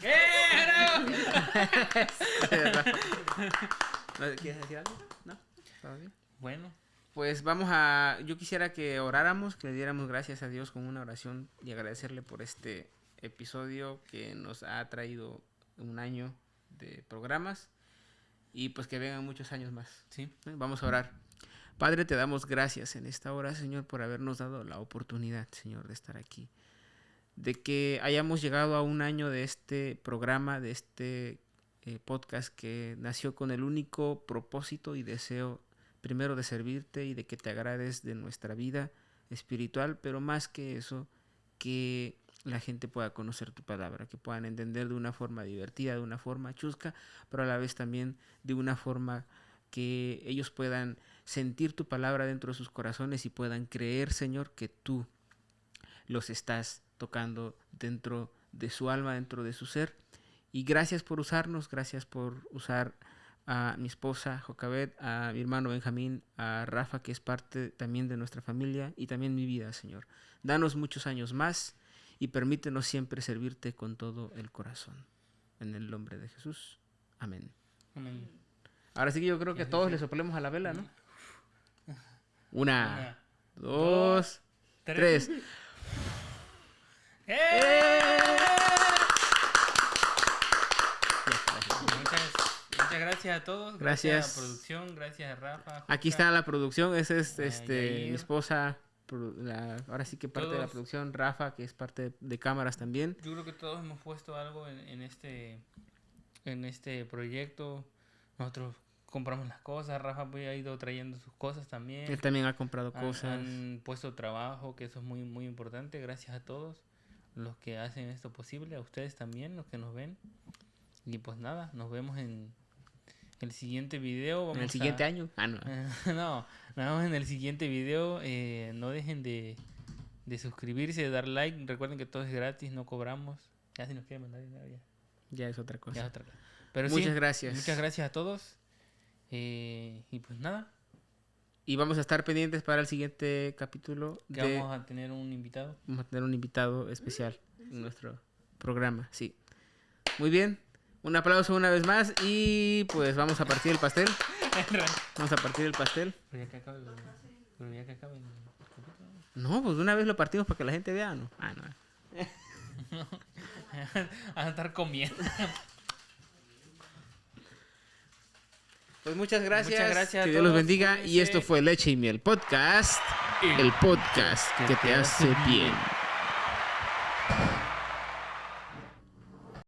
¿Quieres decir algo? ¿No? ¿Todo bien? Bueno, Pues yo quisiera que oráramos, que le diéramos gracias a Dios con una oración y agradecerle por este episodio que nos ha traído un año de programas y pues que vengan muchos años más. sí. Vamos a orar. Padre, te damos gracias en esta hora, Señor, por habernos dado la oportunidad, Señor, de estar aquí. De que hayamos llegado a un año de este programa, de este podcast que nació con el único propósito y deseo, primero, de servirte y de que te agrades de nuestra vida espiritual, pero más que eso, que la gente pueda conocer tu palabra, que puedan entender de una forma divertida, de una forma chusca, pero a la vez también de una forma que ellos puedan sentir tu palabra dentro de sus corazones y puedan creer, Señor, que tú los estás tocando dentro de su alma, dentro de su ser. Y gracias por usarnos, gracias por usar a mi esposa Jocabet, a mi hermano Benjamín, a Rafa, que es parte también de nuestra familia y también mi vida, Señor. Danos muchos años más y permítenos siempre servirte con todo el corazón. En el nombre de Jesús. Amén. Amén. Ahora sí que yo creo que todos le soplemos a la vela, ¿no? Una, Una, dos, tres. Muchas gracias a todos. Gracias. a producción, gracias a Rafa. Aquí Juca. está la producción, esa es Yair. mi esposa, ahora sí que parte de la Todos. producción, Rafa, que es parte de cámaras también. Yo creo que todos hemos puesto algo en este proyecto. Nosotros compramos las cosas. Rafa pues, ha ido trayendo sus cosas también. Él también ha comprado Han- cosas. Han puesto trabajo, que eso es muy, muy importante. Gracias a todos los que hacen esto posible. A ustedes también, los que nos ven. Y pues nada, nos vemos en el siguiente video. En el Vamos siguiente a- año. Ah, no. No, nos vemos en el siguiente video. No dejen de suscribirse, de dar like. Recuerden que todo es gratis, no cobramos. Ya si nos quieren mandar dinero, Ya es otra cosa. ya es otra cosa. Pero Muchas sí, gracias. Muchas gracias a todos. Y pues nada. Y vamos a estar pendientes para el siguiente capítulo. Que vamos a tener un invitado. Vamos a tener un invitado especial en nuestro programa, sí. Muy bien. Un aplauso una vez más y pues vamos a partir el pastel. Vamos a partir el pastel. Pero ya que acabe el capítulo. No, pues de una vez lo partimos para que la gente vea, ¿no? Ah, no. A estar comiendo. Pues muchas gracias. Muchas gracias a Que Dios los todos. bendiga. Y Cuídense. esto fue Leche y Miel Podcast. El podcast que te hace bien.